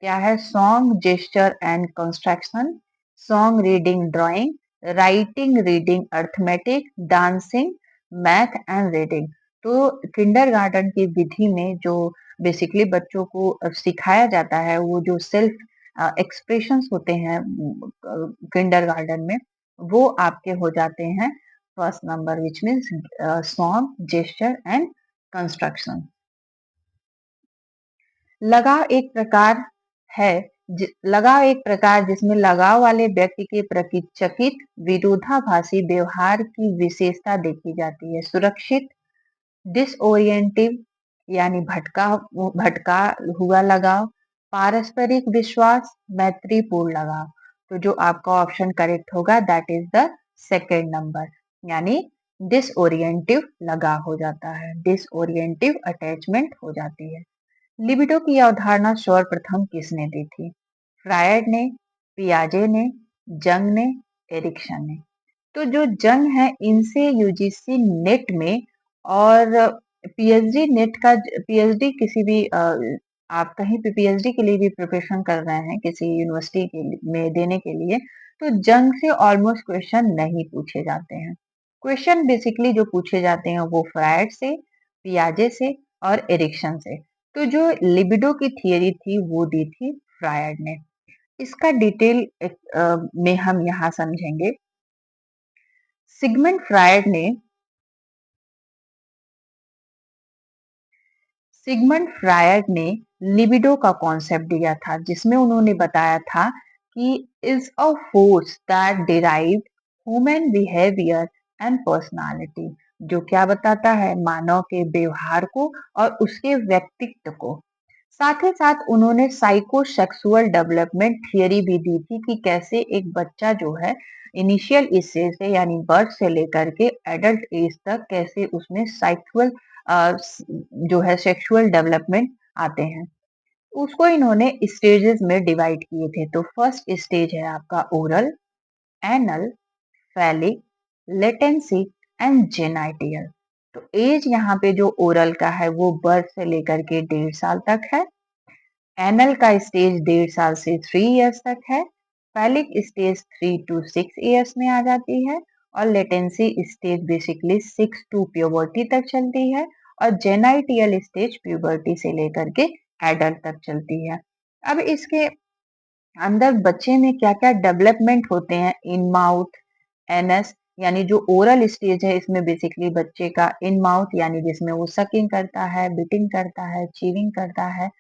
क्या है? Song, gesture and construction, song reading drawing, writing reading arithmetic, dancing, math and reading. तो किंडरगार्टन की विधि में जो बेसिकली बच्चों को सिखाया जाता है वो जो सेल्फ एक्सप्रेशंस होते हैं किंडरगार्टन में, वो आपके हो जाते हैं first number, which means song, gesture and construction. लगाव एक प्रकार है लगाव एक प्रकार जिसमें लगाव वाले व्यक्ति के प्रति चकित विरोधाभासी व्यवहार की विशेषता देखी जाती है। सुरक्षित, डिसओरिएंटिव यानी भटका भटका हुआ लगाव, पारस्परिक विश्वास, मैत्रीपूर्ण लगाव। तो जो आपका ऑप्शन करेक्ट होगा that is the second number, यानी डिसओरिएंटिव लगा हो जाता है, डिसओरिएंटिव अटैचमेंट हो जाती है। लिबिडो की अवधारणा सर्वप्रथम किसने दी थी? फ्रायड ने, पियाजे ने, जंग ने, एरिक्सन ने। तो जो जंग है इनसे यूजीसी नेट में और पीएचडी नेट का पीएचडी किसी भी आप कहीं पे पीएचडी के लिए भी प्रिपरेशन कर रहे हैं किसी यूनिवर्सिटी में देने के लिए, तो जंग से ऑलमोस्ट क्वेश्चन नहीं पूछे जाते हैं। क्वेश्चन बेसिकली जो पूछे जाते हैं वो फ्रायड से, पियाजे से और एरिक्सन से। तो जो लिबिडो की थियरी थी वो दी थी फ्रायड ने। इसका डिटेल में हम यहाँ समझेंगे। सिगमंड फ्रायड ने सिगमंड फ्रायड ने लिबिडो का कॉन्सेप्ट दिया था जिसमें उन्होंने बताया था कि is a force that derived human behaviour and personality, जो क्या बताता है मानव के व्यवहार को और उसके व्यक्तित्व को। साथ ही साथ उन्होंने साइकोसेक्सुअल डेवलपमेंट थियरी भी दी थी कि कैसे एक बच्चा जो है इनिशियल स्टेज से यानी बर्थ से लेकर के एडल्ट एज तक कैसे उसमें सेक्सुअल जो है सेक्सुअल डेवलपमेंट आते हैं। उसको इन्होंने स्टेजेस में डिवाइड किए थे। तो फर्स्ट स्टेज है आपका oral, anal, phallic, latency and genital. तो एज यहाँ पे जो ओरल का है वो बर्थ से लेकर के 1.5 साल तक है। एनल का स्टेज 1.5 साल से 3 इयर्स तक है। फैलिक स्टेज 3 to 6 इयर्स में आ जाती है। और latency stage basically 6 to puberty तक चलती है। और जेनाइटियल स्टेज प्यूबर्टी से लेकर के एडल्ट तक चलती है। अब इसके अंदर बच्चे में क्या क्या डेवलपमेंट होते हैं इन माउथ, एनस यानी जो ओरल स्टेज है इसमें बेसिकली बच्चे का इन माउथ यानी जिसमें वो सकिंग करता है, बिटिंग करता है, चीविंग करता है,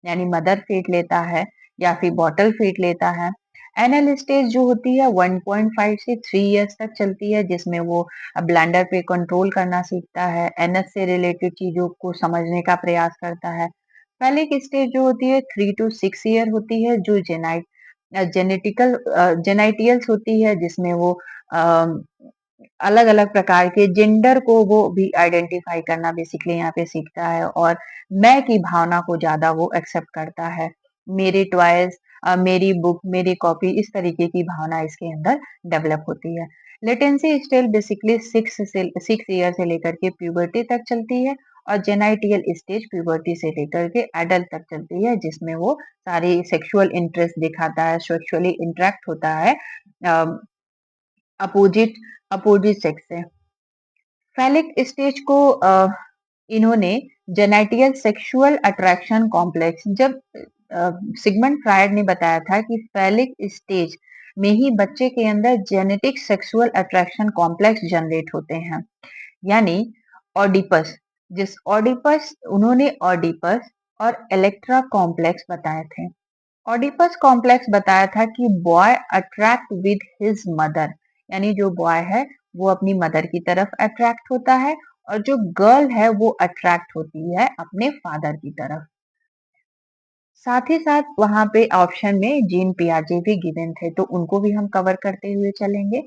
यानी मदर फीड लेता है या फिर बॉटल फीड लेता है। एनल स्टेज जो होती है 1.5 से 3 इयर्स तक चलती है जिसमें वो ब्लेंडर पे कंट्रोल करना सीखता है, एनस से रिलेटेड चीजों को समझने का प्रयास करता है। फैलिक स्टेज जो होती है 3 to 6 ईयर होती है जो जेनेटियल्स होती है जिसमें वो अलग अलग प्रकार के जेंडर को वो भी आइडेंटिफाई करना बेसिकली यहाँ पे सीखता है और मैं की भावना को ज्यादा वो एक्सेप्ट करता है। मेरे टॉयज, मेरी बुक, मेरी कॉपी, इस तरीके की भावना इसके अंदर डेवलप होती है। लेटेंसी स्टेज बेसिकली 6 ईयर से लेकर के प्यूबर्टी तक चलती है। और जेनाइटियल स्टेज प्यूबर्टी से लेकर के एडल्ट तक चलती है जिसमें वो सारी सेक्सुअल इंटरेस्ट दिखाता है, सेक्सुअली इंटरेक्ट होता है अपोजिट अपोजिट सेक्स से। फैलिक स्टेज को इन्होंने जेनेटियल सेक्सुअल अट्रैक्शन कॉम्प्लेक्स, जब सिगमंड फ्रायड ने बताया था कि फैलिक स्टेज में ही बच्चे के अंदर genetic sexual attraction complex generate होते हैं, यानी ऑडिपस, जिस ऑडिपस उन्होंने ऑडिपस और इलेक्ट्रा कॉम्प्लेक्स बताए थे। ऑडिपस कॉम्प्लेक्स बताया था कि boy attract with his mother, यानी जो बॉय है वो अपनी मदर की तरफ अट्रैक्ट होता है और जो गर्ल है वो अट्रैक्ट होती है अपने फादर की तरफ। साथ ही साथ वहां पे ऑप्शन में जीन पियाजे भी गिवन थे तो उनको भी हम कवर करते हुए चलेंगे।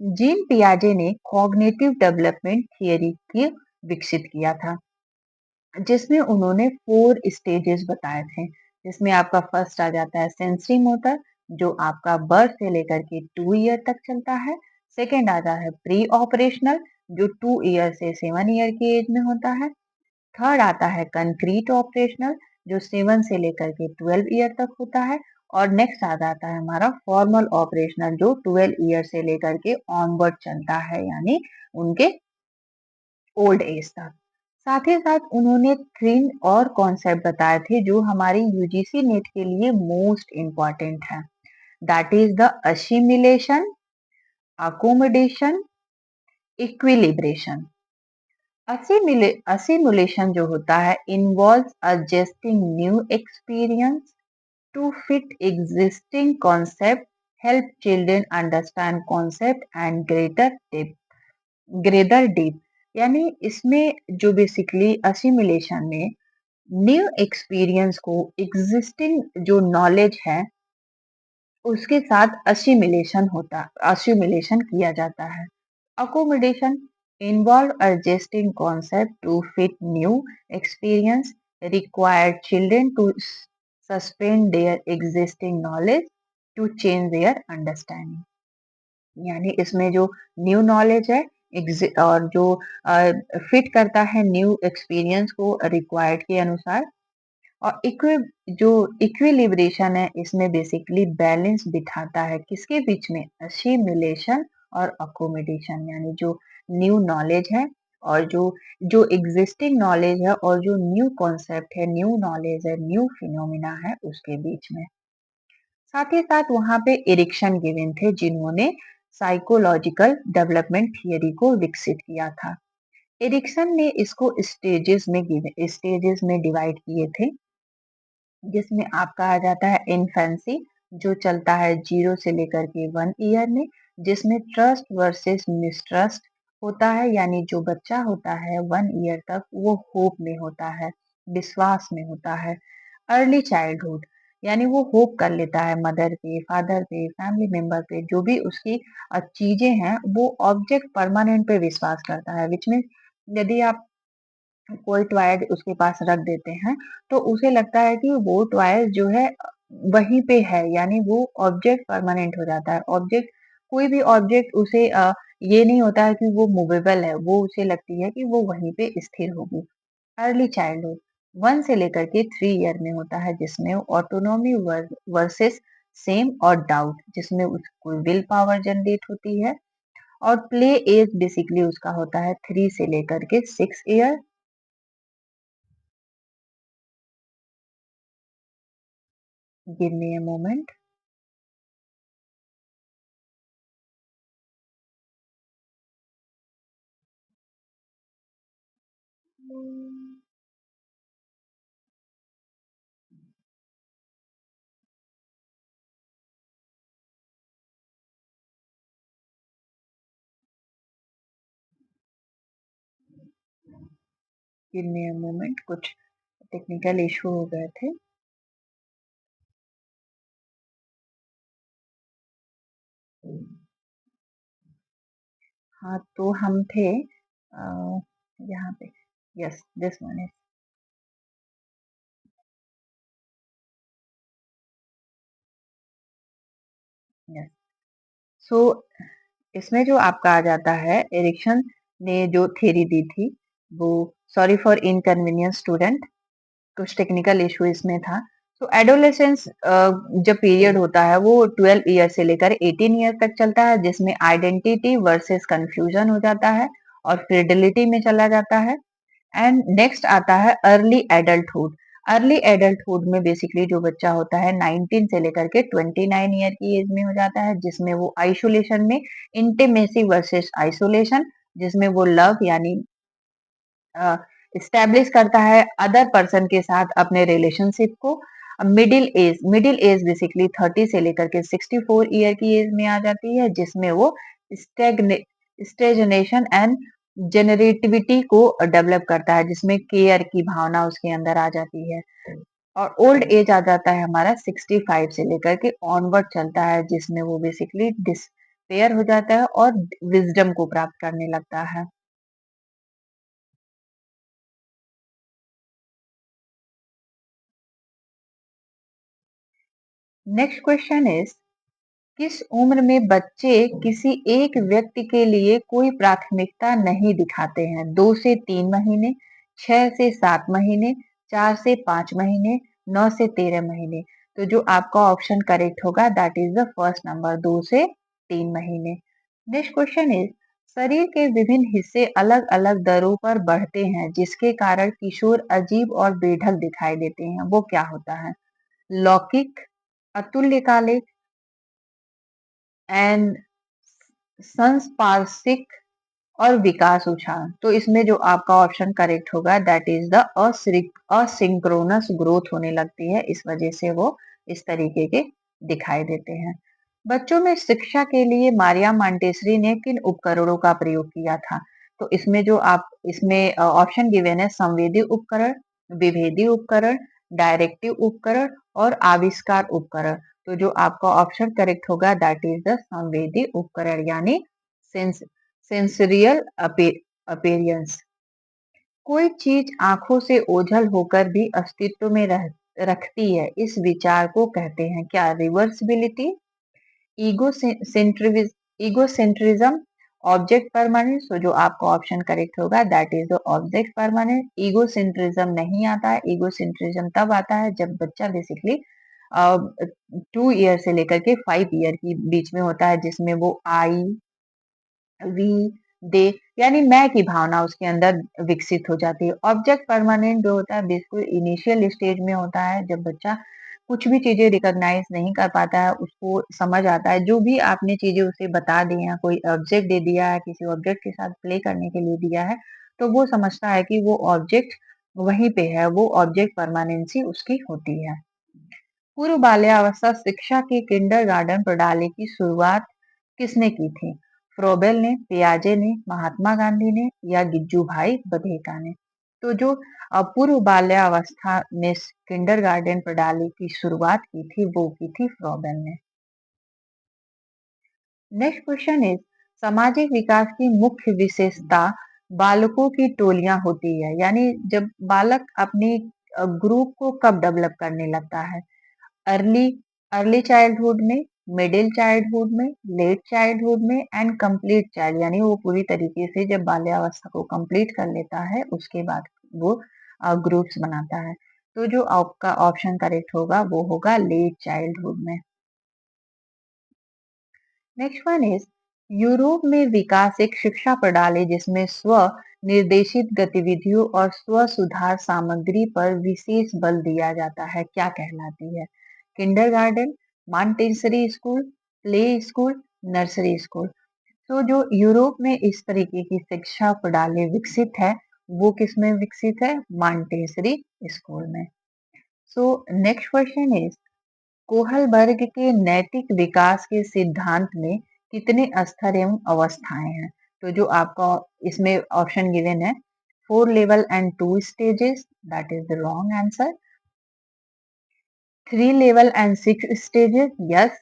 जीन पियाजे ने कॉग्निटिव डेवलपमेंट थियरी की विकसित किया था जिसमें उन्होंने 4 स्टेजेस बताए थे, जिसमें आपका फर्स्ट आ जाता है सेंसरी मोटर जो आपका बर्थ से लेकर के 2 ईयर तक चलता है। सेकेंड आता है प्री ऑपरेशनल जो 2 ईयर से 7 ईयर की एज में होता है। थर्ड आता है कंक्रीट ऑपरेशनल जो 7 से लेकर के 12 ईयर तक होता है। और नेक्स्ट आ जाता है हमारा फॉर्मल ऑपरेशनल जो 12 ईयर से लेकर के ऑनवर्ड चलता है यानी उनके ओल्ड एज तक। साथ ही साथ उन्होंने 3 और कॉन्सेप्ट बताए थे जो हमारी यूजीसी नेट के लिए मोस्ट इम्पॉर्टेंट है। That is the assimilation, accommodation, equilibration. Assimilation जो होता है involves adjusting new experience to fit existing concept, help children understand concept and greater deep, यानी इसमें जो बेसिकली असिमुलेशन में न्यू एक्सपीरियंस को एग्जिस्टिंग जो नॉलेज है उसके साथ असिमुलेशन किया जाता है। Accommodation involve adjusting concept to fit new experience, require children to suspend their existing knowledge to change their understanding. यानी इसमें जो न्यू नॉलेज है और जो फिट करता है न्यू एक्सपीरियंस को रिक्वायर्ड के अनुसार, और जो इक्विलिब्रेशन है इसमें बेसिकली बैलेंस बिठाता है किसके बीच में, असिमिलेशन और अकोमोडेशन, यानी जो न्यू नॉलेज है और जो जो एग्जिस्टिंग नॉलेज है और जो न्यू कॉन्सेप्ट है, न्यू नॉलेज है, न्यू फिनोमिना है उसके बीच में। साथ ही साथ वहां पे एरिक्सन गिवन थे जिन्होंने साइकोलॉजिकल डेवलपमेंट थियरी को विकसित किया था। एरिक्सन ने इसको स्टेजेस में डिवाइड किए थे, जिसमें आपका आ जाता है इन्फेंसी जो चलता है 0 से लेकर के 1 ईयर में, जिसमें ट्रस्ट वर्सेस मिसट्रस्ट होता है, यानी जो बच्चा होता है 1 ईयर तक वो होप में होता है, विश्वास में होता है। अर्ली चाइल्डहुड यानी वो होप कर लेता है मदर पे, फादर पे, फैमिली मेंबर पे, जो भी उसकी चीजें हैं वो ऑब्जेक्ट परमानेंट पे विश्वास करता है, विच में यदि आप कोई टॉय उसके पास रख देते हैं तो उसे लगता है कि वो टॉय जो है वहीं पे है, यानी वो ऑब्जेक्ट परमानेंट हो जाता है। ऑब्जेक्ट, कोई भी ऑब्जेक्ट उसे ये नहीं होता है कि वो मूवेबल है, वो उसे लगती है कि वो वहीं पे स्थिर होगी। अर्ली चाइल्डहुड 1 से लेकर के 3 ईयर में होता है, जिसमें ऑटोनॉमी वर्सेस सेम और डाउट, जिसमें उसको विल पावर जनरेट होती है। और प्ले एज बेसिकली उसका होता है 3 से लेकर के 6 year. Give me a moment. Give me a moment, कुछ टेक्निकल इशू हो गए थे। हाँ, तो हम थे यहाँ पे। Yes, this one is. Yes. So इसमें जो आपका आ जाता है, एरिक्सन ने जो थ्योरी दी थी वो, सॉरी फॉर इनकन्वीनियंस स्टूडेंट, कुछ टेक्निकल इशू इसमें था। तो एडोलेसेंस जब पीरियड होता है वो 12 ईयर से लेकर 18 ईयर तक चलता है, जिसमें आइडेंटिटी वर्सेस कंफ्यूजन हो जाता है और फिडेलिटी में चला जाता है। एंड नेक्स्ट आता है अर्ली एडल्टहुड। अर्ली एडल्टहुड में बेसिकली जो बच्चा होता है 19 से लेकर के 29 ईयर की एज में हो जाता है, जिसमें वो आइसोलेशन में, इंटीमेसी वर्सेस आइसोलेशन, जिसमें वो लव यानी इस्टेब्लिश करता है अदर पर्सन के साथ अपने रिलेशनशिप को। मिडिल एज बेसिकली 30 से लेकर के 64 ईयर की एज में आ जाती है, जिसमें वो स्टेजनेशन एंड जेनरेटिविटी को डेवलप करता है, जिसमें केयर की भावना उसके अंदर आ जाती है। और ओल्ड एज आ जाता है हमारा 65 से लेकर के ऑनवर्ड चलता है, जिसमें वो बेसिकली डिस्पेयर हो जाता है और विजडम को प्राप्त करने लगता है। नेक्स्ट क्वेश्चन इज, किस उम्र में बच्चे किसी एक व्यक्ति के लिए कोई प्राथमिकता नहीं दिखाते हैं? 2 से 3 महीने, 6 से 7 महीने, 4 से 5 महीने, 9 से 13 महीने। तो जो आपका ऑप्शन करेक्ट होगा that is the first number, 2 से 3 महीने। नेक्स्ट क्वेश्चन इज, शरीर के विभिन्न हिस्से अलग अलग दरों पर बढ़ते हैं जिसके कारण किशोर अजीब और बेढंग दिखाई देते हैं, वो क्या होता है? लौकिक, अतुल्यकालिक एंड संस्पार्शिक और विकास उछाल। तो इसमें जो आपका ऑप्शन करेक्ट होगा that is the asynchronous growth होने लगती है, इस वजह से वो इस तरीके के दिखाई देते हैं। बच्चों में शिक्षा के लिए मारिया मांटेसरी ने किन उपकरणों का प्रयोग किया था? तो इसमें जो आप इसमें ऑप्शन गिवन है, संवेदी उपकरण, विभेदी उपकरण, डायरेक्टिव उपकरण और आविष्कार उपकरण। तो जो आपका ऑप्शन करेक्ट होगा दैट इज द संवेदी उपकरण, यानी सेंसरियल अपीयरेंस। कोई चीज आंखों से ओझल होकर भी अस्तित्व में रखती है, इस विचार को कहते हैं क्या? Reversibility, egocentrism, object permanence. तो जो आपका ऑप्शन करेक्ट होगा that is the object permanent. Egocentrism नहीं आता है। ईगोसेंट्रिज्म तब आता है जब बच्चा बेसिकली 2 ईयर से लेकर के 5 ईयर की बीच में होता है, जिसमें वो आई, वी, दे यानी मैं की भावना उसके अंदर विकसित हो जाती है। ऑब्जेक्ट परमानेंट जो होता है बिल्कुल इनिशियल स्टेज में होता है, जब बच्चा कुछ भी चीजें रिकॉग्नाइज नहीं कर पाता है, उसको समझ आता है जो भी आपने चीजें उसे बता दी हैं, कोई ऑब्जेक्ट दे दिया है, किसी ऑब्जेक्ट के साथ प्ले करने के लिए दिया है, तो वो समझता है कि वो ऑब्जेक्ट वहीं पे है, वो ऑब्जेक्ट परमानेंसी उसकी होती है। पूर्व बाल्यावस्था शिक्षा की किंडरगार्टन प्रणाली की शुरुआत किसने की थी? फ्रोबेल ने, पियाजे ने, महात्मा गांधी ने या गिज्जू भाई बघेला ने? तो जो पूर्व बाल्यावस्था में किंडरगार्टन प्रणाली की शुरुआत की थी वो की थी फ्रोबेल ने। नेक्स्ट क्वेश्चन इज सामाजिक विकास की मुख्य विशेषता बालकों की टोलियां होती है, यानी जब बालक अपनी ग्रुप को कब डेवलप करने लगता है? अर्ली अर्ली चाइल्डहुड में, मिडिल चाइल्डहुड में, लेट चाइल्डहुड में एंड कंप्लीट चाइल्ड, यानी वो पूरी तरीके से जब बाल्यावस्था को कंप्लीट कर लेता है उसके बाद वो ग्रुप्स बनाता है। तो जो आपका ऑप्शन करेक्ट होगा वो होगा लेट चाइल्डहुड में। नेक्स्ट वन इज यूरोप में विकास एक शिक्षा प्रणाली जिसमें स्व निर्देशित गतिविधियों और स्व सुधार सामग्री पर विशेष बल दिया जाता है, क्या कहलाती है? Kindergarten, Montessori school, play school, nursery school. तो जो यूरोप में इस तरीके की शिक्षा प्रणाली विकसित है वो किस में विकसित है? मॉन्टेसरी स्कूल में। So next question is Kohlberg के नैतिक विकास के सिद्धांत में कितने स्तर एवं अवस्थाएं हैं? तो जो आपका इसमें ऑप्शन गिवन है 4 level and 2 stages, that is the wrong answer. 3 level and 6 stages, yes.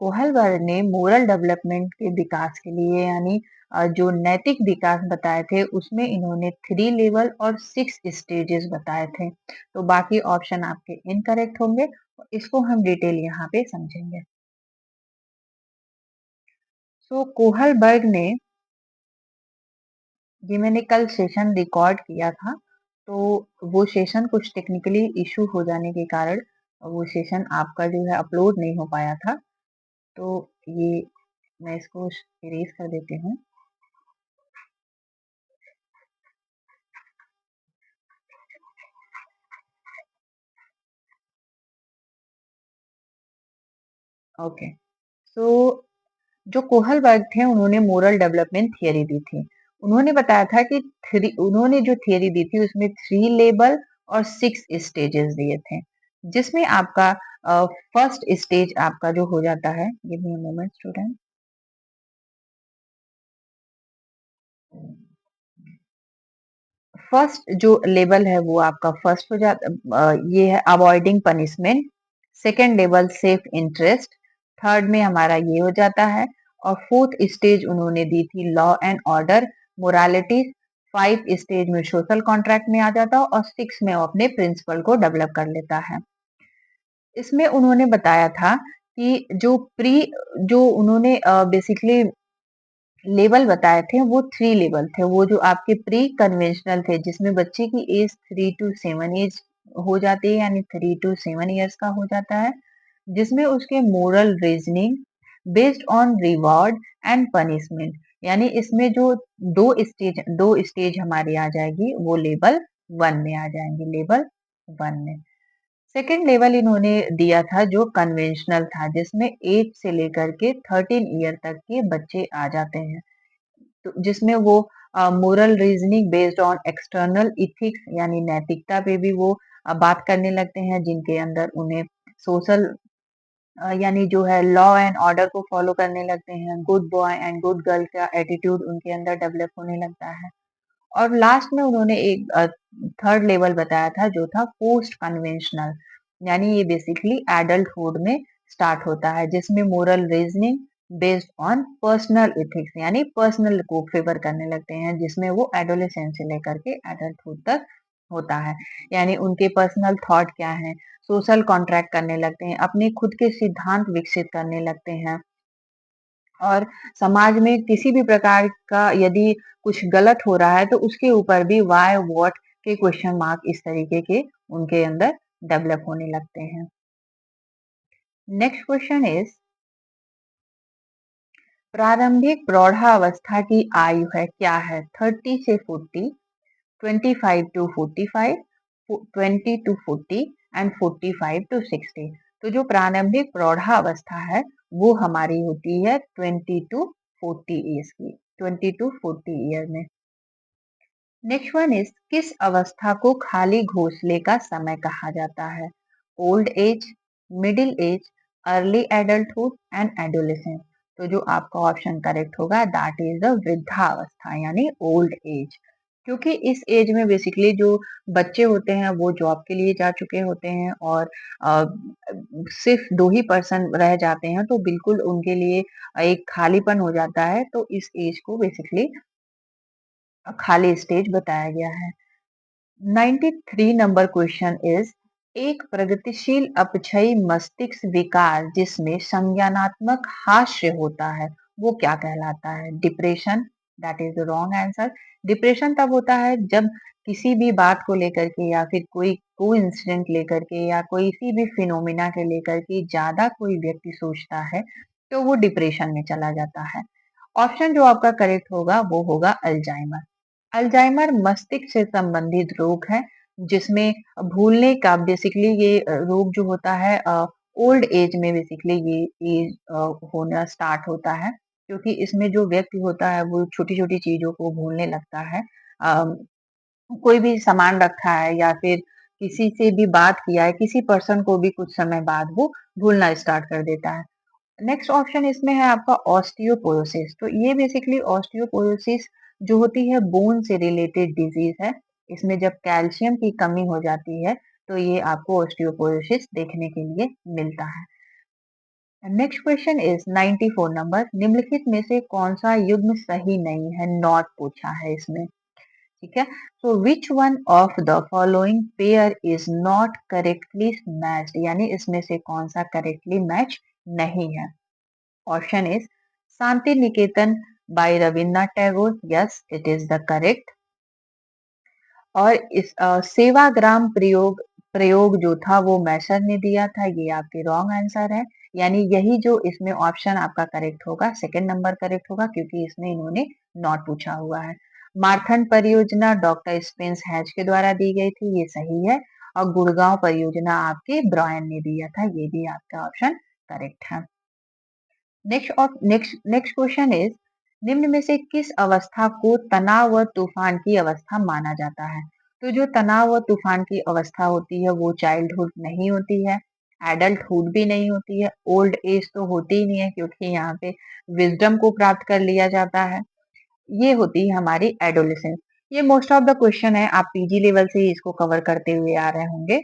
Kohlberg ने मोरल डेवलपमेंट के विकास के लिए यानी जो नैतिक विकास बताए थे उसमें इन्होंने 3 लेवल और 6 स्टेजेस बताए थे। तो बाकी ऑप्शन आपके इनकरेक्ट होंगे, इसको हम डिटेल यहाँ पे समझेंगे। सो कोहलबर्ग ने, ये मैंने कल सेशन रिकॉर्ड किया था, तो वो सेशन कुछ टेक्निकली इशू हो जाने के कारण वो सेशन आपका जो है अपलोड नहीं हो पाया था। तो ये मैं इसको इरेज कर देती हूँ। ओके, तो जो कोहलबर्ग थे उन्होंने मोरल डेवलपमेंट थियरी दी थी। उन्होंने बताया था कि उन्होंने जो थियरी दी थी उसमें 3 लेवल और 6 स्टेजेस दिए थे, जिसमें आपका फर्स्ट स्टेज आपका जो हो जाता है, give me a moment student. First जो लेवल है वो आपका फर्स्ट हो जाता, ये है avoiding punishment. Second level safe interest. Third में हमारा ये हो जाता है। और फोर्थ स्टेज उन्होंने दी थी law and order, morality. 5 stage में सोशल कॉन्ट्रैक्ट में आ जाता है और 6 में वो अपने प्रिंसिपल को डेवलप कर लेता है। इसमें उन्होंने बताया था कि जो उन्होंने बेसिकली लेवल बताए थे वो 3 लेवल थे। वो जो आपके प्री कन्वेंशनल थे जिसमें बच्चे की एज 3 to 7 एज हो जाती है, यानी 3 to 7 ईयर्स का हो जाता है, जिसमें उसके moral reasoning based on reward and punishment, यानी इसमें जो दो स्टेज हमारी आ जाएगी वो लेवल 1 में आ जाएंगे, लेवल 1 में। सेकेंड लेवल इन्होंने दिया था जो कन्वेंशनल था, जिसमें 8 से लेकर के 13 ईयर तक के बच्चे आ जाते हैं, तो जिसमें वो moral reasoning based on external ethics यानी नैतिकता पे भी वो बात करने लगते हैं, जिनके अंदर उन्हें सोशल यानी जो है लॉ एंड ऑर्डर को फॉलो करने लगते हैं, good boy and good girl का एटीट्यूड उनके अंदर डेवलप होने लगता है। और लास्ट में उन्होंने एक थर्ड लेवल बताया था जो था पोस्ट कन्वेंशनल, यानी ये बेसिकली एडल्टहुड में स्टार्ट होता है, जिसमें moral reasoning based on personal ethics, यानी पर्सनल को फेवर करने लगते हैं, जिसमें वो एडोलेसेंस से लेकर के एडल्टहुड तक होता है। यानी उनके पर्सनल थॉट क्या है, सोशल कॉन्ट्रैक्ट करने लगते हैं, अपने खुद के सिद्धांत विकसित करने लगते हैं, और समाज में किसी भी प्रकार का यदि कुछ गलत हो रहा है तो उसके ऊपर भी व्हाई व्हाट के क्वेश्चन मार्क इस तरीके के उनके अंदर डेवलप होने लगते हैं। नेक्स्ट क्वेश्चन इज, प्रारंभिक प्रौढ़ावस्था की आयु है क्या है? 30 से 40, 25 टू 45, 20 टू 40 एंड 45 टू 60। तो जो प्रारंभिक प्रौढ़ावस्था है वो हमारी होती है 20 टू 40 ईयर्स की, 20 टू 40 ईयर में। नेक्स्ट वन इज, किस अवस्था को खाली घोंसले का समय कहा जाता है? Old age, middle age, early adulthood and adolescence. तो जो आपका ऑप्शन करेक्ट होगा दैट इज द वृद्धावस्था, यानी ओल्ड एज। क्योंकि इस एज में बेसिकली जो बच्चे होते हैं वो जॉब के लिए जा चुके होते हैं, और अ, सिर्फ 2 ही पर्सन रह जाते हैं, तो बिल्कुल उनके लिए एक खालीपन हो जाता है। तो इस एज को बेसिकली खाली स्टेज बताया गया है। 93 नंबर क्वेश्चन इज, एक प्रगतिशील अपक्षयी मस्तिष्क विकार जिसमें संज्ञानात्मक हास्य होता है वो क्या कहलाता है? Depression, that is the wrong answer. Depression तब होता है जब किसी भी बात को लेकर के, या फिर कोई इंसिडेंट लेकर के, या कोई सी भी फिनोमिना के लेकर के ज्यादा कोई व्यक्ति सोचता है तो वो डिप्रेशन में चला जाता है। ऑप्शन जो आपका करेक्ट होगा वो होगा अल्जाइमर। अल्जाइमर मस्तिष्क से संबंधित रोग है, जिसमें भूलने का बेसिकली ये रोग जो होता है ओल्ड एज में बेसिकली ये एज होना स्टार्ट होता है, क्योंकि इसमें जो व्यक्ति होता है वो छोटी छोटी चीजों को भूलने लगता है। कोई भी सामान रखा है या फिर किसी से भी बात किया है, किसी पर्सन को भी कुछ समय बाद वो भूलना स्टार्ट कर देता है। नेक्स्ट ऑप्शन इसमें है आपका ऑस्टियोपोरोसिस। तो ये बेसिकली ऑस्टियोपोरोसिस जो होती है बोन से रिलेटेड डिजीज है। इसमें जब कैल्शियम की कमी हो जाती है तो ये आपको ऑस्टियोपोरोसिस देखने के लिए मिलता है। नेक्स्ट क्वेश्चन इज 94 नंबर, निम्नलिखित में से कौन सा युग्म सही नहीं है? नॉट पूछा है इसमें, ठीक है। So which one of the following pair is not correctly matched, यानी इसमें से कौन सा करेक्टली मैच नहीं है? Option is Shanti Niketan by Rabindranath Tagore, yes it is the correct. और इस सेवाग्राम प्रयोग प्रयोग जो था वो मैसर ने दिया था, ये आपके रॉन्ग आंसर है। यानी यही जो इसमें ऑप्शन आपका करेक्ट होगा, सेकंड नंबर करेक्ट होगा, क्योंकि इसमें इन्होंने नॉट पूछा हुआ है। मार्थन परियोजना डॉक्टर स्पेंस हैज के द्वारा दी गई थी, ये सही है। और गुड़गांव परियोजना आपके ब्रायन ने दिया था, ये भी आपका ऑप्शन करेक्ट है। नेक्स्ट क्वेश्चन इज, निम्न में से किस अवस्था को तनाव व तूफान की अवस्था माना जाता है? तो जो तनाव व तूफान की अवस्था होती है वो चाइल्डहुड नहीं होती है, एडल्टहुड भी नहीं होती है, ओल्ड एज तो होती ही नहीं है, क्योंकि यहाँ पे विजडम को प्राप्त कर लिया जाता है। ये होती है हमारी एडोलेसेंस। ये मोस्ट ऑफ द क्वेश्चन है, आप पीजी लेवल से ही इसको कवर करते हुए आ रहे होंगे।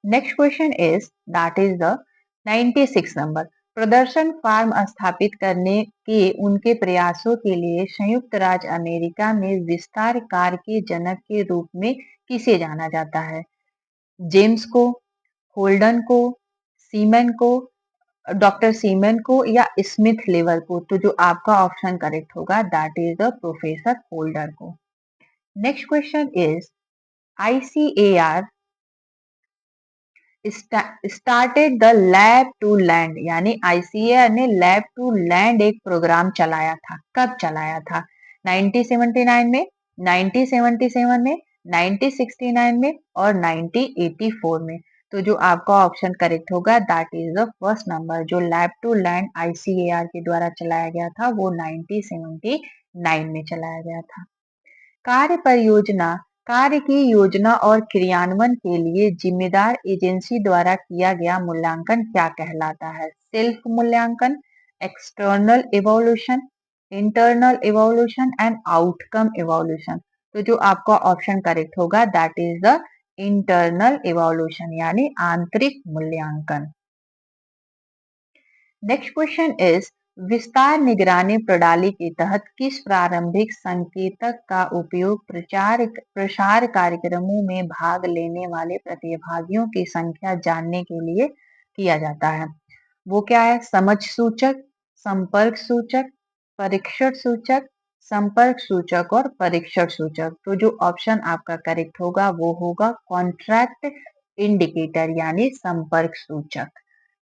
Next question is, that is the 96 number, प्रदर्शन फार्म स्थापित करने के उनके प्रयासों के लिए संयुक्त राज्य अमेरिका में विस्तार कार्य के जनक के रूप में किसे जाना जाता है? जेम्स को, होल्डन को, सीमन को, डॉक्टर सीमन को, या स्मिथ लेवल को? तो जो आपका ऑप्शन करेक्ट होगा that is the professor holder को। Next question is, ICAR started the lab to land, यानी आईसीएआर ने लैब टू लैंड एक प्रोग्राम चलाया था, कब चलाया था? 1979 में, 1977 में, 1969 में, और 1984 में? तो जो आपका ऑप्शन करेक्ट होगा that is the first number, जो लैब टू लैंड आईसीएआर के द्वारा चलाया गया था वो 1979 में चलाया गया था। कार्य परियोजना कार्य की योजना और क्रियान्वयन के लिए जिम्मेदार एजेंसी द्वारा किया गया मूल्यांकन क्या कहलाता है? सेल्फ मूल्यांकन, external evolution, internal evolution and outcome evolution? तो जो आपका ऑप्शन करेक्ट होगा that is the internal evolution, यानी आंतरिक मूल्यांकन। नेक्स्ट क्वेश्चन इज विस्तार निगरानी प्रणाली के तहत किस प्रारंभिक संकेतक का उपयोग प्रचार प्रसार कार्यक्रमों में भाग लेने वाले प्रतिभागियों की संख्या जानने के लिए किया जाता है? वो क्या है? समझ सूचक, संपर्क सूचक, परीक्षण सूचक, संपर्क सूचक और परीक्षण सूचक। तो जो ऑप्शन आपका करेक्ट होगा वो होगा कॉन्ट्रैक्ट इंडिकेटर यानी संपर्क सूचक।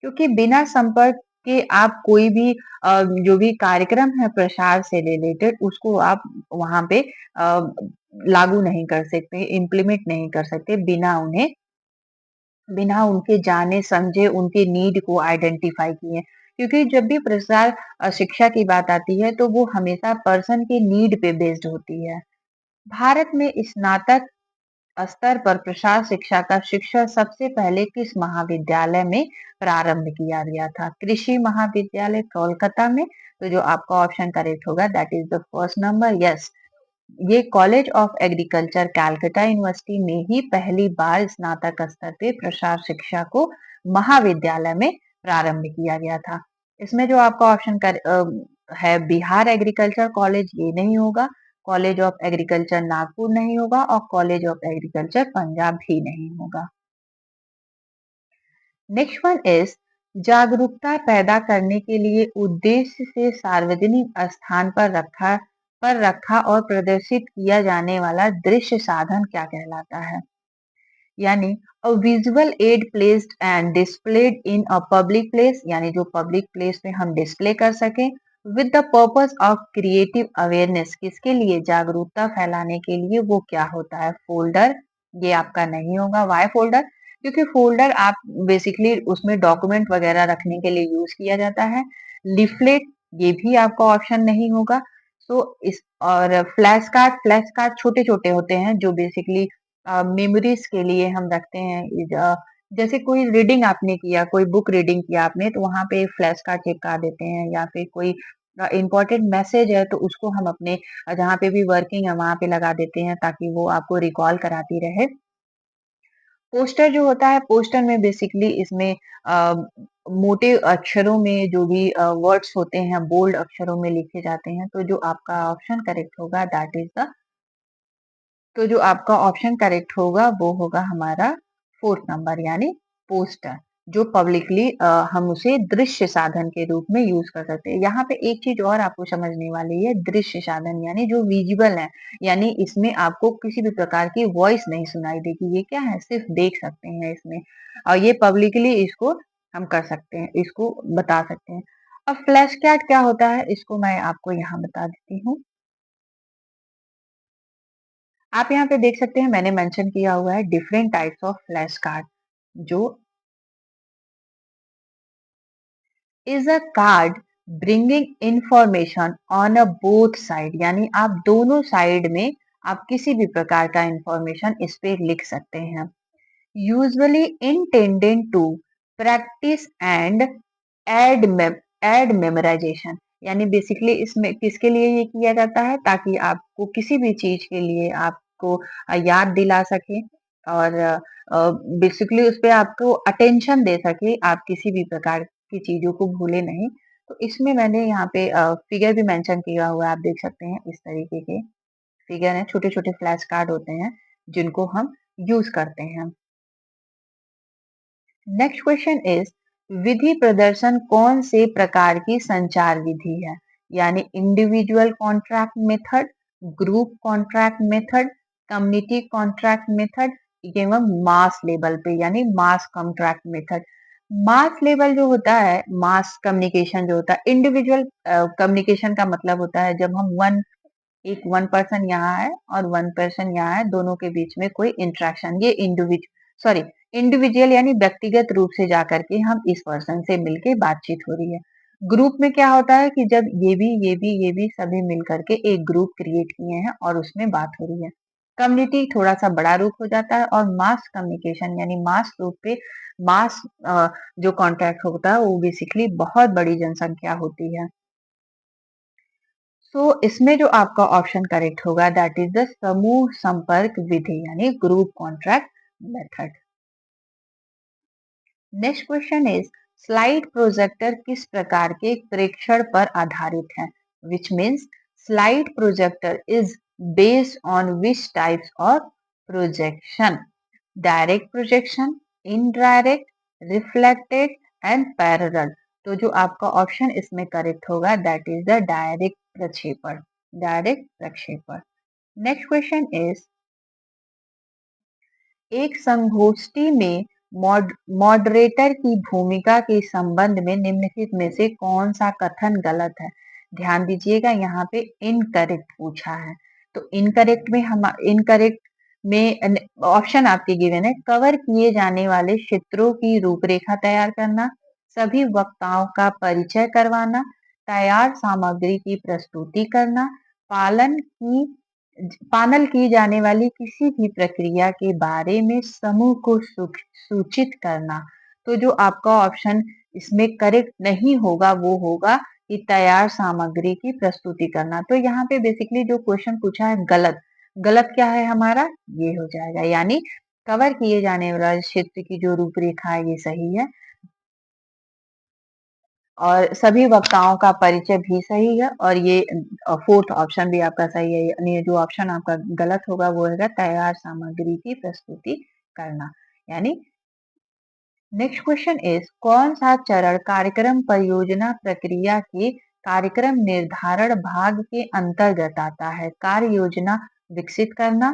क्योंकि बिना संपर्क के आप कोई भी जो भी कार्यक्रम है प्रसार से रिलेटेड उसको आप वहां पे लागू नहीं कर सकते, इम्प्लीमेंट नहीं कर सकते बिना उनके जाने समझे उनके नीड को आइडेंटिफाई किए। क्योंकि जब भी प्रसार शिक्षा की बात आती है तो वो हमेशा पर्सन के नीड पे बेस्ड होती है। भारत में स्नातक स्तर पर प्रसार शिक्षा का शिक्षा सबसे पहले किस महाविद्यालय में प्रारंभ किया गया था? कृषि महाविद्यालय कोलकाता में। तो जो आपका ऑप्शन करेक्ट होगा that is the first number. Yes, ये college of agriculture Calcutta university में ही पहली बार स्नातक स्तर पे प्रसार शिक्षा को महाविद्यालय में प्रारंभ किया गया था। इसमें जो आपका ऑप्शन है बिहार एग्रीकल्चर कॉलेज, ये नहीं होगा। कॉलेज ऑफ एग्रीकल्चर नागपुर नहीं होगा और कॉलेज ऑफ एग्रीकल्चर पंजाब भी नहीं होगा। नेक्स्ट वन इज जागरूकता पैदा करने के लिए उद्देश्य से सार्वजनिक स्थान पर रखा और प्रदर्शित किया जाने वाला दृश्य साधन क्या कहलाता है? यानी a visual add placed and displayed in a public place, यानी जो पब्लिक प्लेस पे हम डिस्प्ले कर सकें with the purpose of creative awareness, किसके लिए? जागरूकता फैलाने के लिए। वो क्या होता है? फोल्डर, ये आपका नहीं होगा। Why folder? क्योंकि फोल्डर आप बेसिकली उसमें डॉक्यूमेंट वगैरह रखने के लिए यूज किया जाता है। लिफलेट, ये भी आपका ऑप्शन नहीं होगा। सो इस और फ्लैश कार्ड छोटे छोटे होते हैं जो बेसिकली मेमोरीज के लिए हम रखते हैं। जैसे कोई रीडिंग आपने किया, कोई बुक रीडिंग किया आपने, तो वहां पे फ्लैश कार्ड चिपका देते हैं। या फिर कोई इंपॉर्टेंट मैसेज है तो उसको हम अपने जहाँ पे भी वर्किंग है वहां पे लगा देते हैं ताकि वो आपको रिकॉल कराती रहे। पोस्टर जो होता है, पोस्टर में बेसिकली इसमें अ, मोटे अक्षरों में जो भी वर्ड्स होते हैं बोल्ड अक्षरों में लिखे जाते हैं। तो जो आपका ऑप्शन करेक्ट होगा दैट इज द तो जो आपका ऑप्शन करेक्ट होगा वो होगा हमारा फोर्थ नंबर यानी पोस्टर, जो पब्लिकली हम उसे दृश्य साधन के रूप में यूज कर सकते हैं। यहाँ पे एक चीज और आपको समझने वाली है, दृश्य साधन यानी जो विजुअल है, यानी इसमें आपको किसी भी प्रकार की वॉइस नहीं सुनाई देगी। ये क्या है? सिर्फ देख सकते हैं इसमें, और ये पब्लिकली इसको हम कर सकते हैं, इसको बता सकते हैं। अब फ्लैश कार्ड क्या होता है इसको मैं आपको यहाँ बता देती हूँ। आप यहाँ पे देख सकते हैं मैंने मेंशन किया हुआ है different types of flash card, जो is a card bringing information on a both side, यानी आप दोनों साइड में आप किसी भी प्रकार का इंफॉर्मेशन इस पे लिख सकते हैं। Usually intended to practice and aid aid memorisation, यानी बेसिकली इसमें किसके लिए ये किया जाता है? ताकि आपको किसी भी चीज के लिए आपको याद दिला सके और बेसिकली उस पे आपको अटेंशन दे सके, आप किसी भी प्रकार की चीजों को भूले नहीं। तो इसमें मैंने यहाँ पे फिगर भी मेंशन किया हुआ है, आप देख सकते हैं इस तरीके के फिगर हैं, छोटे छोटे फ्लैश कार्ड होते हैं जिनको हम यूज करते हैं। नेक्स्ट क्वेश्चन इज विधि प्रदर्शन कौन से प्रकार की संचार विधि है? यानी individual contract method, group contract method, community contract method एवं मास लेवल पे यानी मास कॉन्ट्रैक्ट मेथड। मास लेवल जो होता है, मास कम्युनिकेशन जो होता है, इंडिविजुअल कम्युनिकेशन का मतलब होता है जब हम वन पर्सन यहाँ है और वन पर्सन यहाँ है, दोनों के बीच में कोई इंट्रैक्शन, ये इंडिविजुअल यानी व्यक्तिगत रूप से जाकर के हम इस पर्सन से मिलके बातचीत हो रही है। ग्रुप में क्या होता है कि जब ये भी सभी मिल करके एक ग्रुप क्रिएट किए हैं और उसमें बात हो रही है। कम्युनिटी थोड़ा सा बड़ा रूप हो जाता है और मास कम्युनिकेशन यानी मास रूप पे मास जो कॉन्ट्रैक्ट होता है वो बेसिकली बहुत बड़ी जनसंख्या होती है। सो इसमें जो आपका ऑप्शन करेक्ट होगा दैट इज द समूह संपर्क विधि यानी group contract method. Next question is slide projector किस प्रकार के प्रेक्षण पर आधारित है? Which means slide projector is based on which types of projection? Direct projection, indirect, reflected and parallel. तो जो आपका ऑप्शन इसमें करेक्ट होगा दैट इज द डायरेक्ट प्रक्षेपण। डायरेक्ट प्रक्षेपण। नेक्स्ट क्वेश्चन इज एक संगोष्ठी में मॉडरेटर की भूमिका के संबंध में निम्नलिखित में से कौन सा कथन गलत है? ध्यान दीजिएगा यहाँ पे इनकरेक्ट पूछा है। तो इनकरेक्ट में ऑप्शन आपके गिवन है, कवर किए जाने वाले क्षेत्रों की रूपरेखा तैयार करना, सभी वक्ताओं का परिचय करवाना, तैयार सामग्री की प्रस्तुति करना, पानल की जाने वाली किसी भी प्रक्रिया के बारे में समूह को सूचित करना। तो जो आपका ऑप्शन इसमें करेक्ट नहीं होगा वो होगा कि तैयार सामग्री की प्रस्तुति करना। तो यहाँ पे बेसिकली जो क्वेश्चन पूछा है गलत, गलत क्या है हमारा, ये हो जाएगा। यानी कवर किए जाने वाले क्षेत्र की जो रूपरेखा है ये सही है और सभी वक्ताओं का परिचय भी सही है और ये फोर्थ ऑप्शन भी आपका सही है। यानी जो ऑप्शन आपका गलत होगा वो है तैयार सामग्री की प्रस्तुति करना। यानी नेक्स्ट क्वेश्चन इज कौन सा चरण कार्यक्रम परियोजना प्रक्रिया के कार्यक्रम निर्धारण भाग के अंतर्गत आता है? कार्य योजना विकसित करना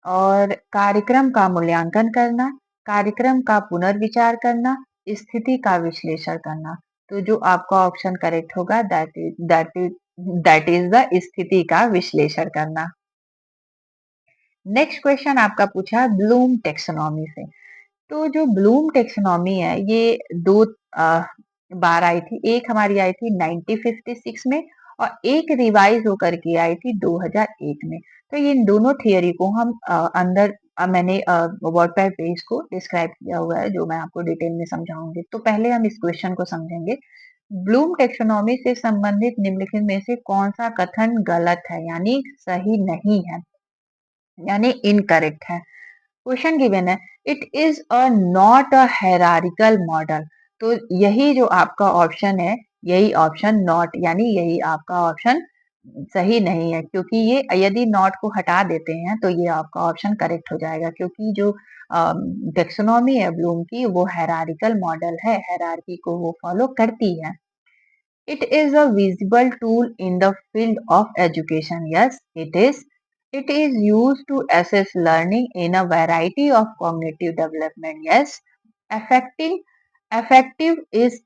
और कार्यक्रम का मूल्यांकन करना, कार्यक्रम का पुनर्विचार करना, स्थिति का विश्लेषण करना। तो जो आपका ऑप्शन करेक्ट होगा दैट इज द स्थिति का विश्लेषण करना। नेक्स्ट क्वेश्चन आपका पूछा ब्लूम टेक्सोनॉमी से। तो जो ब्लूम टेक्सोनॉमी है ये दो बार आई थी। एक हमारी आई थी 1956 में और एक रिवाइज होकर के आई थी 2001 में। तो ये इन दोनों थियरी को हम मैंने वर्डपैड पेज को डिस्क्राइब किया हुआ है जो मैं आपको डिटेल में समझाऊंगी। तो पहले हम इस क्वेश्चन को समझेंगे। ब्लूम टेक्सोनॉमी से संबंधित निम्नलिखित में से कौन सा कथन गलत है यानी सही नहीं है यानी इनकरेक्ट है? क्वेश्चन गिवन है it is a not a hierarchical model. तो यही जो आपका ऑप्शन है यही ऑप्शन नॉट यानी यही आपका ऑप्शन सही नहीं है क्योंकि ये यदि नॉट को हटा देते हैं तो ये आपका ऑप्शन करेक्ट हो जाएगा क्योंकि जो टेक्सोनॉमी है ब्लूम की वो हायरार्किकल मॉडल है, हायरार्की को वो फॉलो करती है। It is a visible tool in the field of education. Yes, it is. It is used to assess learning in a variety of cognitive development. Yes, affective affective is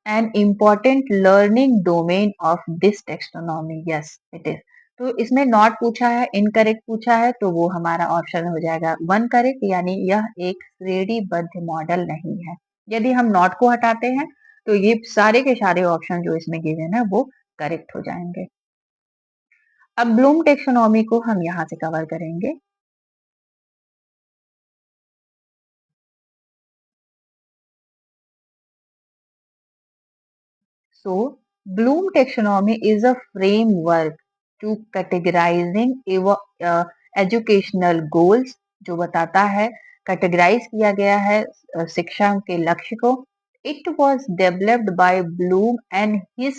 an important learning domain of this taxonomy. Yes, it is. तो इसमें नॉट पूछा है, इनकरेक्ट पूछा है तो वो हमारा ऑप्शन हो जाएगा वन करेक्ट यानी यह एक श्रेणीबद्ध मॉडल नहीं है। यदि हम नॉट को हटाते हैं तो ये सारे के सारे ऑप्शन जो इसमें गिवन है वो करेक्ट हो जाएंगे। अब ब्लूम टेक्सोनॉमी को हम यहाँ से कवर करेंगे। So, Bloom taxonomy is a framework to categorizing educational goals जो बताता है कैटेगराइज किया गया है शिक्षा के लक्ष्य को। It was developed by Bloom and his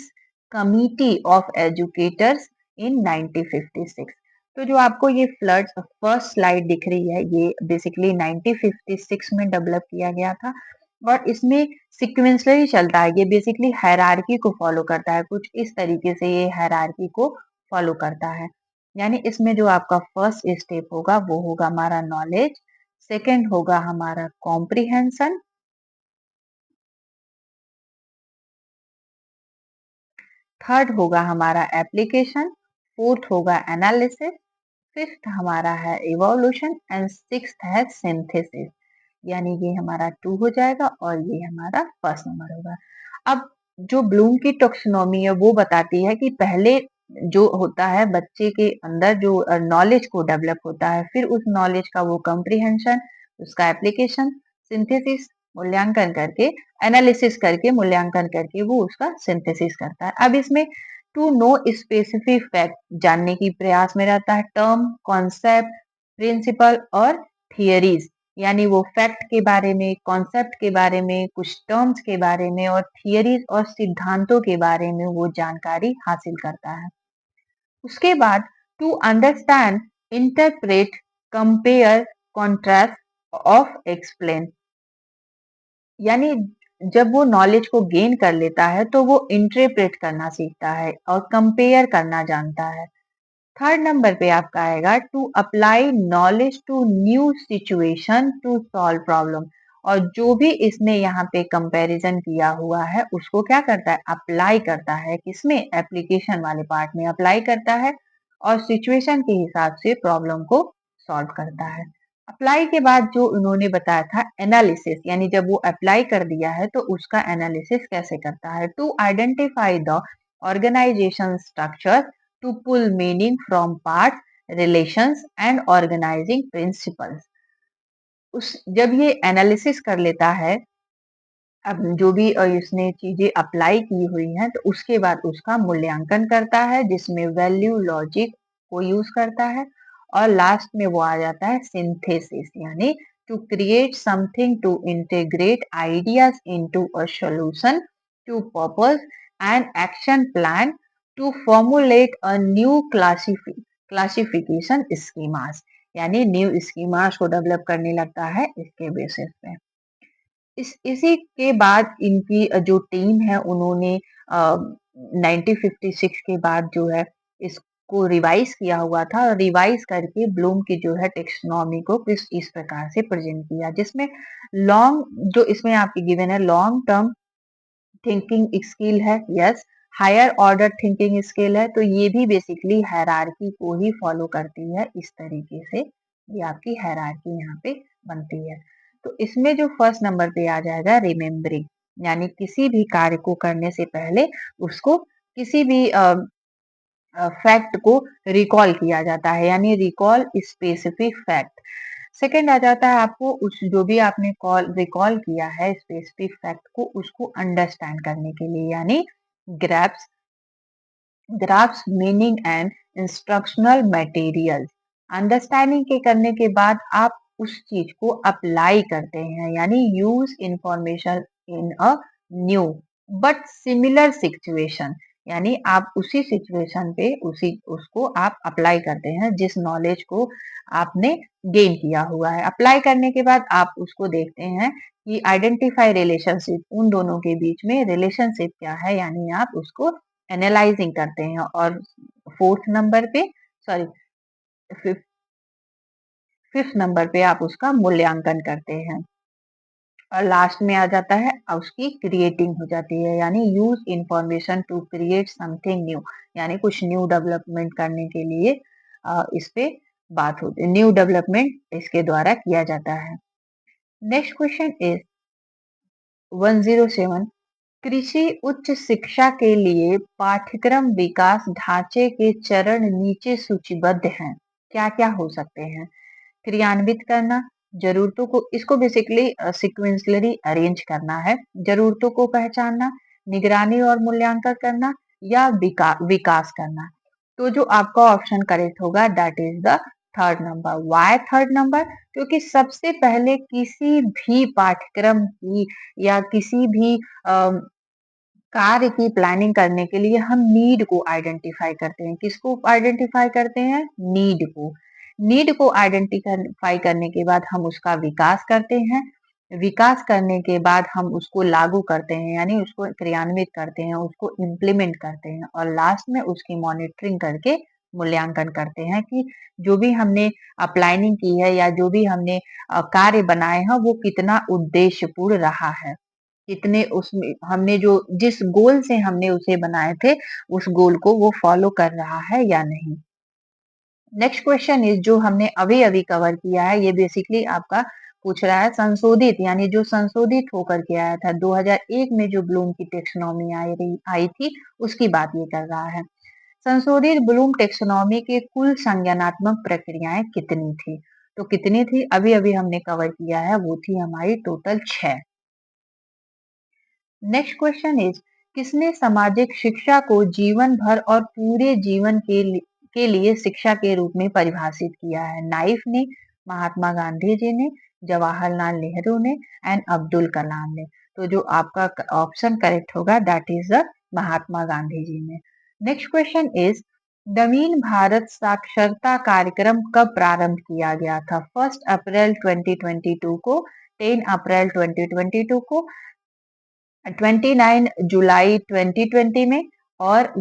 committee of educators in 1956। तो जो आपको ये फर्स्ट स्लाइड दिख रही है ये बेसिकली 1956 में डेवलप किया गया था और इसमें सिक्वेंसली चलता है। ये बेसिकली हायरार्की को फॉलो करता है, कुछ इस तरीके से ये हायरार्की को फॉलो करता है। यानी इसमें जो आपका फर्स्ट स्टेप होगा वो होगा हमारा नॉलेज, सेकंड होगा हमारा कॉम्प्रिहेंशन, थर्ड होगा हमारा एप्लीकेशन, फोर्थ होगा एनालिसिस, फिफ्थ हमारा है इवोल्यूशन एंड सिक्स्थ है सिंथेसिस। यानी ये हमारा 2 हो जाएगा और ये हमारा फर्स्ट नंबर होगा। अब जो ब्लूम की टैक्सोनॉमी है वो बताती है कि पहले जो होता है बच्चे के अंदर जो नॉलेज को डेवलप होता है, फिर उस नॉलेज का वो कॉम्प्रिहेंशन, उसका एप्लीकेशन, सिंथेसिस मूल्यांकन करके, एनालिसिस करके मूल्यांकन करके वो उसका सिंथेसिस करता है। अब इसमें टू नो स्पेसिफिक फैक्ट जानने की प्रयास में रहता है, टर्म, कॉन्सेप्ट, प्रिंसिपल और थियरीज यानी वो फैक्ट के बारे में, कॉन्सेप्ट के बारे में, कुछ टर्म्स के बारे में और थियरीज और सिद्धांतों के बारे में वो जानकारी हासिल करता है। उसके बाद to understand, interpret, compare, contrast of, explain, यानी जब वो नॉलेज को गेन कर लेता है तो वो इंटरप्रेट करना सीखता है और कंपेयर करना जानता है। थर्ड नंबर पे आपका आएगा to apply knowledge to new situation to solve problem, और जो भी इसने यहाँ पे कंपैरिजन किया हुआ है उसको क्या करता है, अप्लाई करता है। किसमें, एप्लीकेशन वाले पार्ट में अप्लाई करता है और सिचुएशन के हिसाब से प्रॉब्लम को सॉल्व करता है। अप्लाई के बाद जो उन्होंने बताया था एनालिसिस, यानी जब वो अप्लाई कर दिया है तो उसका एनालिसिस कैसे करता है, to identify the organisation structure, to pull meaning from parts, relations and organizing principles। उस जब ये एनालिसिस कर लेता है, अब जो भी इसने चीजें अप्लाई की हुई हैं तो उसके बाद उसका मूल्यांकन करता है जिसमें वैल्यू लॉजिक को यूज करता है, और लास्ट में वो आ जाता है सिंथेसिस, यानी to create something, to integrate ideas into a solution, to purpose and action plan, to formulate a new classification schemas, यानी न्यू स्कीमास को डेवलप करने लगता है इसके बेसिस पे। इसी के बाद इनकी जो टीम है उन्होंने 1956 के बाद जो है इसको रिवाइज किया हुआ था, और रिवाइज करके ब्लूम की जो है टेक्सोनॉमी को कुछ इस प्रकार से प्रेजेंट किया, जिसमें लॉन्ग जो इसमें आपकी गिवन है लॉन्ग टर्म थिंकिंग स्किल है, yes. Higher order thinking skill है, तो ये भी बेसिकली हायरार्की को ही फॉलो करती है। इस तरीके से ये आपकी हायरार्की यहाँ पे बनती है। तो इसमें जो फर्स्ट नंबर पे आ जाएगा रिमेम्बरिंग, यानी किसी भी कार्य को करने से पहले उसको किसी भी फैक्ट को रिकॉल किया जाता है, यानी रिकॉल स्पेसिफिक फैक्ट। सेकंड आ जाता है आपको उस जो भी आपने कॉल रिकॉल किया है स्पेसिफिक फैक्ट को उसको अंडरस्टैंड करने के लिए, यानी grasps graphs meaning and instructional material. Understanding के करने के बाद आप उस चीज को अप्लाई करते हैं, यानी use information in a new but similar situation, यानी आप उसी सिचुएशन पे उसी उसको आप अप्लाई करते हैं जिस नॉलेज को आपने गेन किया हुआ है। अप्लाई करने के बाद आप उसको देखते हैं कि आइडेंटिफाई रिलेशनशिप, उन दोनों के बीच में रिलेशनशिप क्या है, यानी आप उसको एनालाइजिंग करते हैं। और फोर्थ नंबर पे सॉरी फिफ्थ फिफ्थ नंबर पे आप उसका मूल्यांकन करते हैं, और लास्ट में आ जाता है उसकी क्रिएटिंग हो जाती है, यानी use information to create something new, यानी कुछ न्यू डेवलपमेंट करने के लिए इस पे बात होती है, न्यू डेवलपमेंट इसके द्वारा किया जाता है। नेक्स्ट क्वेश्चन इज 107, कृषि उच्च शिक्षा के लिए पाठ्यक्रम विकास ढांचे के चरण नीचे सूचीबद्ध हैं, क्या क्या हो सकते हैं, क्रियान्वित करना, जरूरतों को इसको बेसिकली सिक्वेंसली अरेंज करना है, जरूरतों को पहचानना, निगरानी और मूल्यांकन करना, या विकास करना। तो जो आपका ऑप्शन करेक्ट होगा that is the third number. Why third number, क्योंकि सबसे पहले किसी भी पाठ्यक्रम की या किसी भी कार्य की प्लानिंग करने के लिए हम नीड को आइडेंटिफाई करते हैं। किसको आइडेंटिफाई करते हैं, नीड को। नीड को आइडेंटिफाई करने के बाद हम उसका विकास करते हैं, विकास करने के बाद हम उसको लागू करते हैं, यानी उसको क्रियान्वित करते हैं, उसको इम्प्लीमेंट करते हैं, और लास्ट में उसकी मॉनिटरिंग करके मूल्यांकन करते हैं कि जो भी हमने प्लानिंग की है या जो भी हमने कार्य बनाए हैं वो कितना उद्देश्यपूर्ण रहा है, कितने उसमें हमने जो जिस गोल से हमने उसे बनाए थे उस गोल को वो फॉलो कर रहा है या नहीं। नेक्स्ट क्वेश्चन इज जो हमने अभी अभी कवर किया है, ये बेसिकली आपका पूछ रहा है संशोधित, यानी जो संशोधित होकर के आया था 2001 में जो ब्लूम की टेक्सोनॉमी आई थी उसकी बात ये कर रहा है। संशोधित ब्लूम टेक्सोनॉमी के कुल संज्ञानात्मक प्रक्रियाएं कितनी थी, तो कितनी थी अभी अभी हमने कवर किया है, वो थी हमारी टोटल 6। नेक्स्ट क्वेश्चन इज किसने सामाजिक शिक्षा को जीवन भर और पूरे जीवन के लिए शिक्षा के रूप में परिभाषित किया है, नाइफ ने, महात्मा गांधी जी ने, जवाहरलाल नेहरू ने एंड अब्दुल कलाम ने। तो जो आपका ऑप्शन करेक्ट होगा that is the Mahatma Gandhi ji ने। नेक्स्ट क्वेश्चन इज नवीन भारत साक्षरता कार्यक्रम कब प्रारंभ किया गया था? 1 अप्रैल 2022 को, 10 अप्रैल 2022 को, 29 जुलाई 2020 में और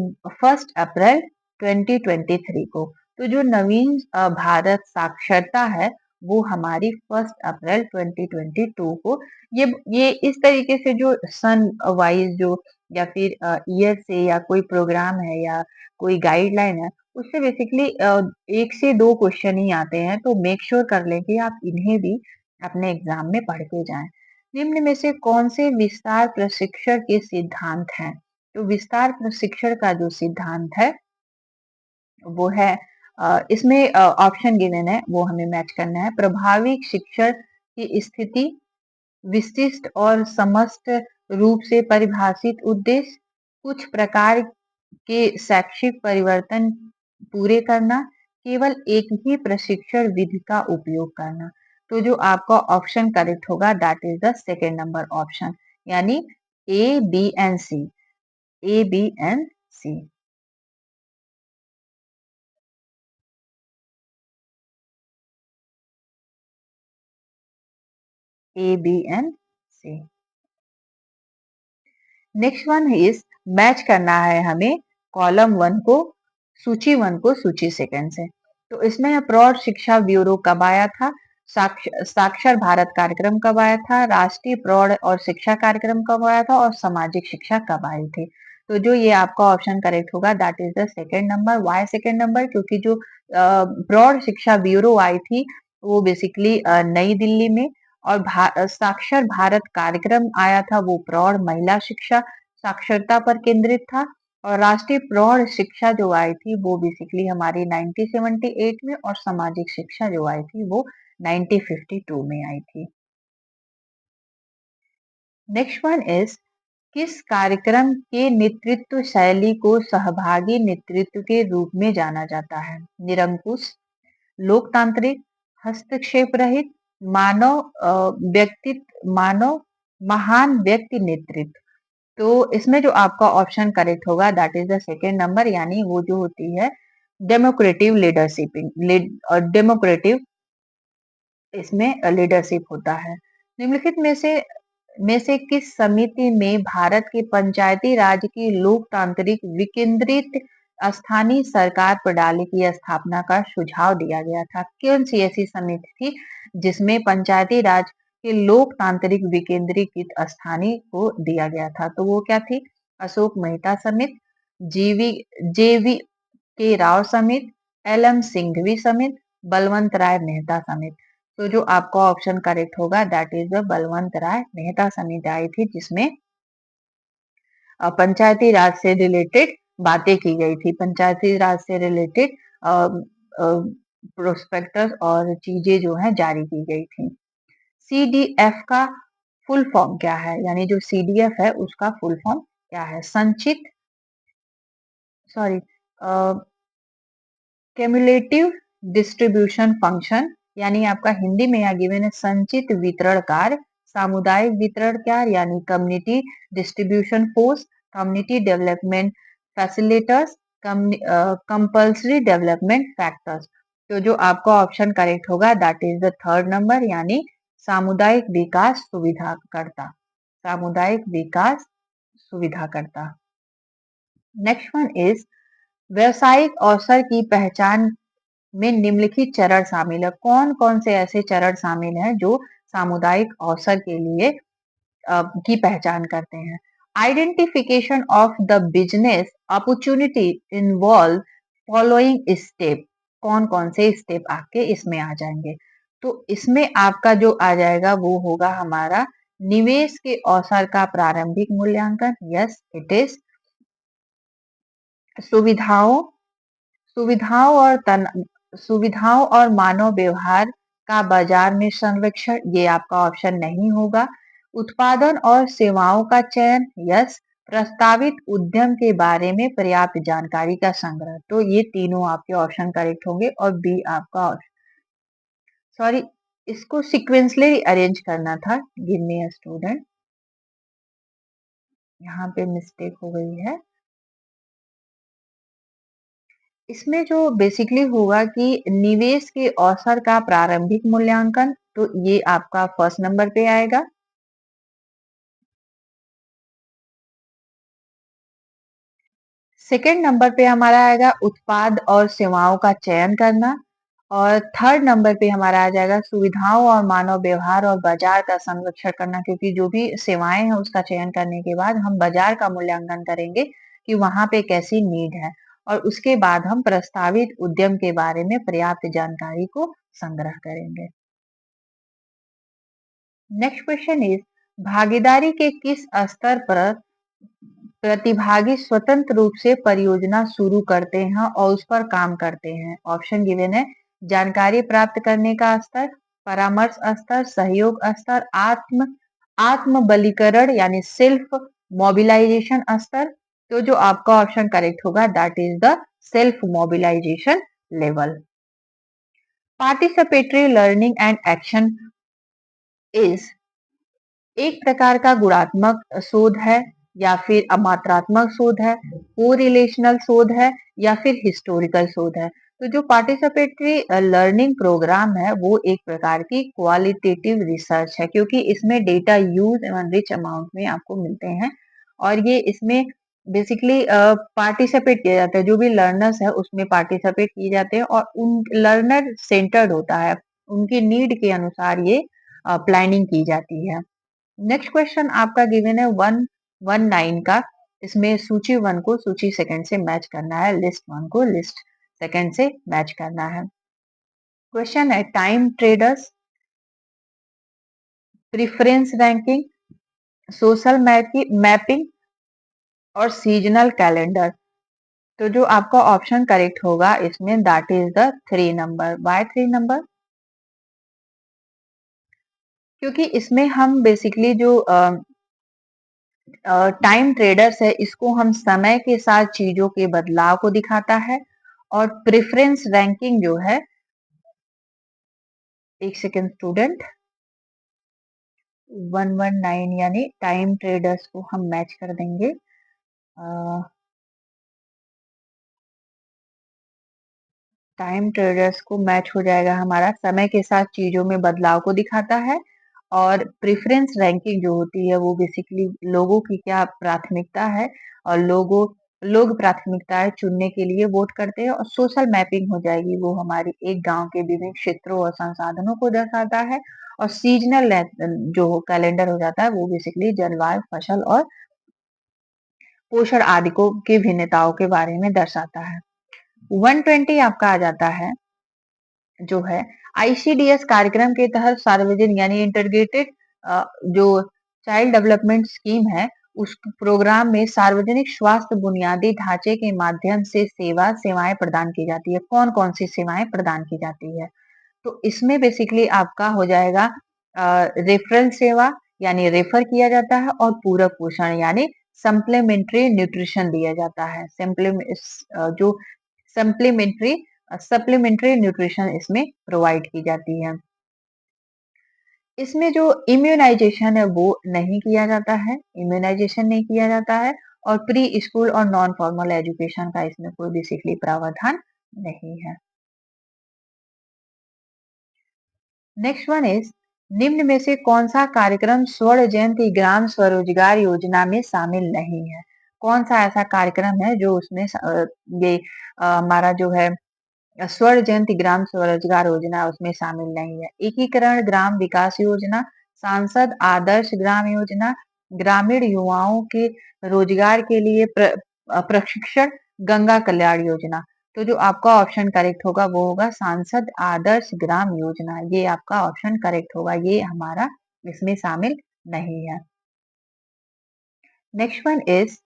1 अप्रैल 2023 को। तो जो नवीन भारत साक्षरता है वो हमारी 1 अप्रैल 2022 को। ये इस तरीके से जो सन वाइज जो या फिर ईयर से या कोई प्रोग्राम है या कोई गाइडलाइन है उससे बेसिकली एक से दो क्वेश्चन ही आते हैं, तो मेक श्योर कर लें कि आप इन्हें भी अपने एग्जाम में पढ़ के जाएं। निम्न में से कौन से विस्तार प्रशिक्षण के सिद्धांत हैं? तो विस्तार प्रशिक्षण का जो सिद्धांत है वो है इसमें ऑप्शन गिवन है वो हमें मैच करना है। प्रभावी शिक्षण की स्थिति, विशिष्ट और समस्त रूप से परिभाषित उद्देश्य, कुछ प्रकार के शैक्षिक परिवर्तन पूरे करना, केवल एक ही प्रशिक्षण विधि का उपयोग करना। तो जो आपका ऑप्शन करेक्ट होगा that is the second number option, यानी A B and C. A B and C. A B and C. Next one is match करना है हमें कॉलम वन को, सूची सेकंड से। तो इसमें प्रौढ़ शिक्षा ब्यूरो कब आया था, साक्षर भारत कार्यक्रम कब आया था, राष्ट्रीय प्रौढ़ और शिक्षा कार्यक्रम कब आया था और सामाजिक शिक्षा कब आई थी। तो जो ये आपका ऑप्शन करेक्ट होगा that is the second number. Why second number? क्योंकि जो प्रौढ़ शिक्षा ब्यूरो आई थी वो बेसिकली नई दिल्ली में, और साक्षर भारत कार्यक्रम आया था वो प्रौढ़ महिला शिक्षा साक्षरता पर केंद्रित था। और राष्ट्रीय प्रौढ़ शिक्षा जो आई थी वो बेसिकली हमारी 1978 में, और सामाजिक शिक्षा जो आई थी वो 1952 में आई थी। नेक्स्ट वन इज किस कार्यक्रम के नेतृत्व शैली को सहभागी नेतृत्व के रूप में जाना जाता है? निरंकुश, लोकतांत्रिक, हस्तक्षेप रहित, मानव व्यक्तित्व, मानव महान व्यक्ति नेतृत्व। तो इसमें जो आपका ऑप्शन करेक्ट होगा that is the second number, यानी वो जो होती है डेमोक्रेटिव लीडरशिप, डेमोक्रेटिव इसमें लीडरशिप होता है। निम्नलिखित में से किस समिति में भारत के पंचायती राज की लोकतांत्रिक विकेंद्रित स्थानीय सरकार प्रणाली की स्थापना का सुझाव दिया गया था? कौन सी ऐसी समिति थी जिसमें पंचायती राज के लोकतांत्रिक विकेंद्रीकृत स्थानीय को दिया गया था? तो वो क्या थी? अशोक मेहता समिति, जीवी जेवी के राव समिति, एल एम सिंघवी समिति, बलवंत राय मेहता समिति। तो जो आपका ऑप्शन करेक्ट होगा दैट इज द बलवंत राय मेहता समिति आई थी, जिसमें पंचायती राज से रिलेटेड बातें की गई थी, पंचायती राज से रिलेटेड प्रोस्पेक्टस और चीजें जो है जारी की गई थी। सीडीएफ का फुल फॉर्म क्या है? यानी जो सीडीएफ है उसका फुल फॉर्म क्या है? संचित, सॉरी, क्यूमुलेटिव डिस्ट्रीब्यूशन फंक्शन, यानी आपका हिंदी में यहाँ गिवन है संचित वितरण कार्य, सामुदायिक वितरण कार्य यानी community distribution force, community development facilitators, compulsory development factors. तो जो आपका ऑप्शन करेक्ट होगा that is the third number, यानी सामुदायिक विकास सुविधाकर्ता, सामुदायिक विकास सुविधाकर्ता। नेक्स्ट वन इज व्यवसायिक अवसर की पहचान में निम्नलिखित चरण शामिल है? कौन कौन से ऐसे चरण शामिल हैं जो सामुदायिक अवसर के लिए की पहचान करते हैं? Identification of the business opportunity involve following step. कौन कौन से स्टेप आपके इसमें आ जाएंगे? तो इसमें आपका जो आ जाएगा वो होगा हमारा निवेश के अवसर का प्रारंभिक मूल्यांकन। Yes it is. सुविधाओं सुविधाओं और सुविधाओं और मानव व्यवहार का बाजार में संरक्षण, ये आपका ऑप्शन नहीं होगा। उत्पादन और सेवाओं का चयन, यस। प्रस्तावित उद्यम के बारे में पर्याप्त जानकारी का संग्रह, तो ये तीनों आपके ऑप्शन करेक्ट होंगे। और बी आपका, सॉरी, इसको सीक्वेंसली अरेंज करना था। गिव मी अ स्टूडेंट, यहाँ पे मिस्टेक हो गई है। इसमें जो बेसिकली होगा कि निवेश के अवसर का प्रारंभिक मूल्यांकन, तो ये आपका फर्स्ट नंबर पे आएगा। सेकंड नंबर पे हमारा आएगा उत्पाद और सेवाओं का चयन करना, और थर्ड नंबर पे हमारा आ जाएगा सुविधाओं और मानव व्यवहार और बाजार का संरक्षण करना, क्योंकि जो भी सेवाएं हैं उसका चयन करने के बाद हम बाजार का मूल्यांकन करेंगे कि वहां पे कैसी नीड है, और उसके बाद हम प्रस्तावित उद्यम के बारे में पर्याप्त जानकारी को संग्रह करेंगे। नेक्स्ट क्वेश्चन इज, भागीदारी के किस स्तर पर प्रतिभागी स्वतंत्र रूप से परियोजना शुरू करते हैं और उस पर काम करते हैं? ऑप्शन गिवन है, जानकारी प्राप्त करने का स्तर, परामर्श स्तर, सहयोग स्तर, आत्म बलीकरण यानी सेल्फ मोबिलाइजेशन स्तर। तो जो आपका ऑप्शन करेक्ट होगा that is the self mobilisation level. Participatory learning and action is एक प्रकार का गुणात्मक शोध है, या फिर अमात्रात्मक शोध है, कोरिलेशनल शोध है, या फिर हिस्टोरिकल शोध है? तो जो पार्टिसिपेटरी लर्निंग प्रोग्राम है वो एक प्रकार की क्वालिटेटिव रिसर्च है, क्योंकि इसमें डेटा यूज एवं रिच अमाउंट में आपको मिलते हैं, और ये इसमें बेसिकली पार्टिसिपेट किया जाता है, जो भी लर्नर्स है उसमें पार्टिसिपेट किए जाते हैं, और उन लर्नर सेंटर्ड होता है, उनकी नीड के अनुसार ये प्लानिंग की जाती है। नेक्स्ट क्वेश्चन आपका गिवन है 119 का। इसमें सूची 1 को सूची सेकंड से मैच करना है, लिस्ट 1 को लिस्ट सेकंड से मैच करना है। क्वेश्चन है, time traders, preference ranking, social mapping और सीजनल कैलेंडर। तो जो आपका ऑप्शन करेक्ट होगा इसमें that is the 3 number. Why 3 number? क्योंकि इसमें हम बेसिकली जो टाइम ट्रेडर्स है इसको हम समय के साथ चीजों के बदलाव को दिखाता है, और प्रेफरेंस रैंकिंग जो है, एक सेकेंड स्टूडेंट, 119 यानी टाइम ट्रेडर्स को हम मैच कर देंगे। टाइम ट्रेडर्स को मैच हो जाएगा हमारा, समय के साथ चीजों में बदलाव को दिखाता है, और प्रेफरेंस रैंकिंग जो होती है वो बेसिकली लोगों की क्या प्राथमिकता है, और लोग प्राथमिकताएं चुनने के लिए वोट करते हैं। और सोशल मैपिंग हो जाएगी, वो हमारी एक गांव के विभिन्न क्षेत्रों और संसाधनों को दर्शाता है। और सीजनल जो कैलेंडर हो जाता है वो बेसिकली जलवायु, फसल और पोषण आदि को की भिन्नताओं के बारे में दर्शाता है। 120 आपका आ जाता है, जो है आईसीडीएस कार्यक्रम के तहत सार्वजनिक यानी इंटीग्रेटेड जो चाइल्ड डेवलपमेंट स्कीम है, उस प्रोग्राम में सार्वजनिक स्वास्थ्य बुनियादी ढांचे के माध्यम से सेवाएं प्रदान की जाती है। कौन कौन सी सेवाएं प्रदान की जाती है? तो इसमें बेसिकली आपका हो जाएगा रेफरल सेवा, यानी रेफर किया जाता है, और पूरक पोषण यानी सप्लीमेंट्री न्यूट्रिशन दिया जाता है। जो सप्लीमेंट्री सप्लीमेंट्री न्यूट्रिशन इसमें प्रोवाइड की जाती है। इसमें जो इम्यूनाइजेशन है वो नहीं किया जाता है, इम्यूनाइजेशन नहीं किया जाता है, और प्री स्कूल और नॉन फॉर्मल एजुकेशन का इसमें कोई बेसिकली प्रावधान नहीं है। नेक्स्ट वन इज, निम्न में से कौन सा कार्यक्रम स्वर्ण जयंती ग्राम स्वरोजगार योजना में शामिल नहीं है? कौन सा ऐसा कार्यक्रम है जो उसमें ये हमारा जो है स्वर्ण जयंती ग्राम स्वरोजगार योजना उसमें शामिल नहीं है? एकीकरण ग्राम विकास योजना, सांसद आदर्श ग्राम योजना, ग्रामीण युवाओं के रोजगार के लिए प्रशिक्षण, गंगा कल्याण योजना। तो जो आपका ऑप्शन करेक्ट होगा वो होगा सांसद आदर्श ग्राम योजना, ये आपका ऑप्शन करेक्ट होगा, ये हमारा इसमें शामिल नहीं है। Next one is,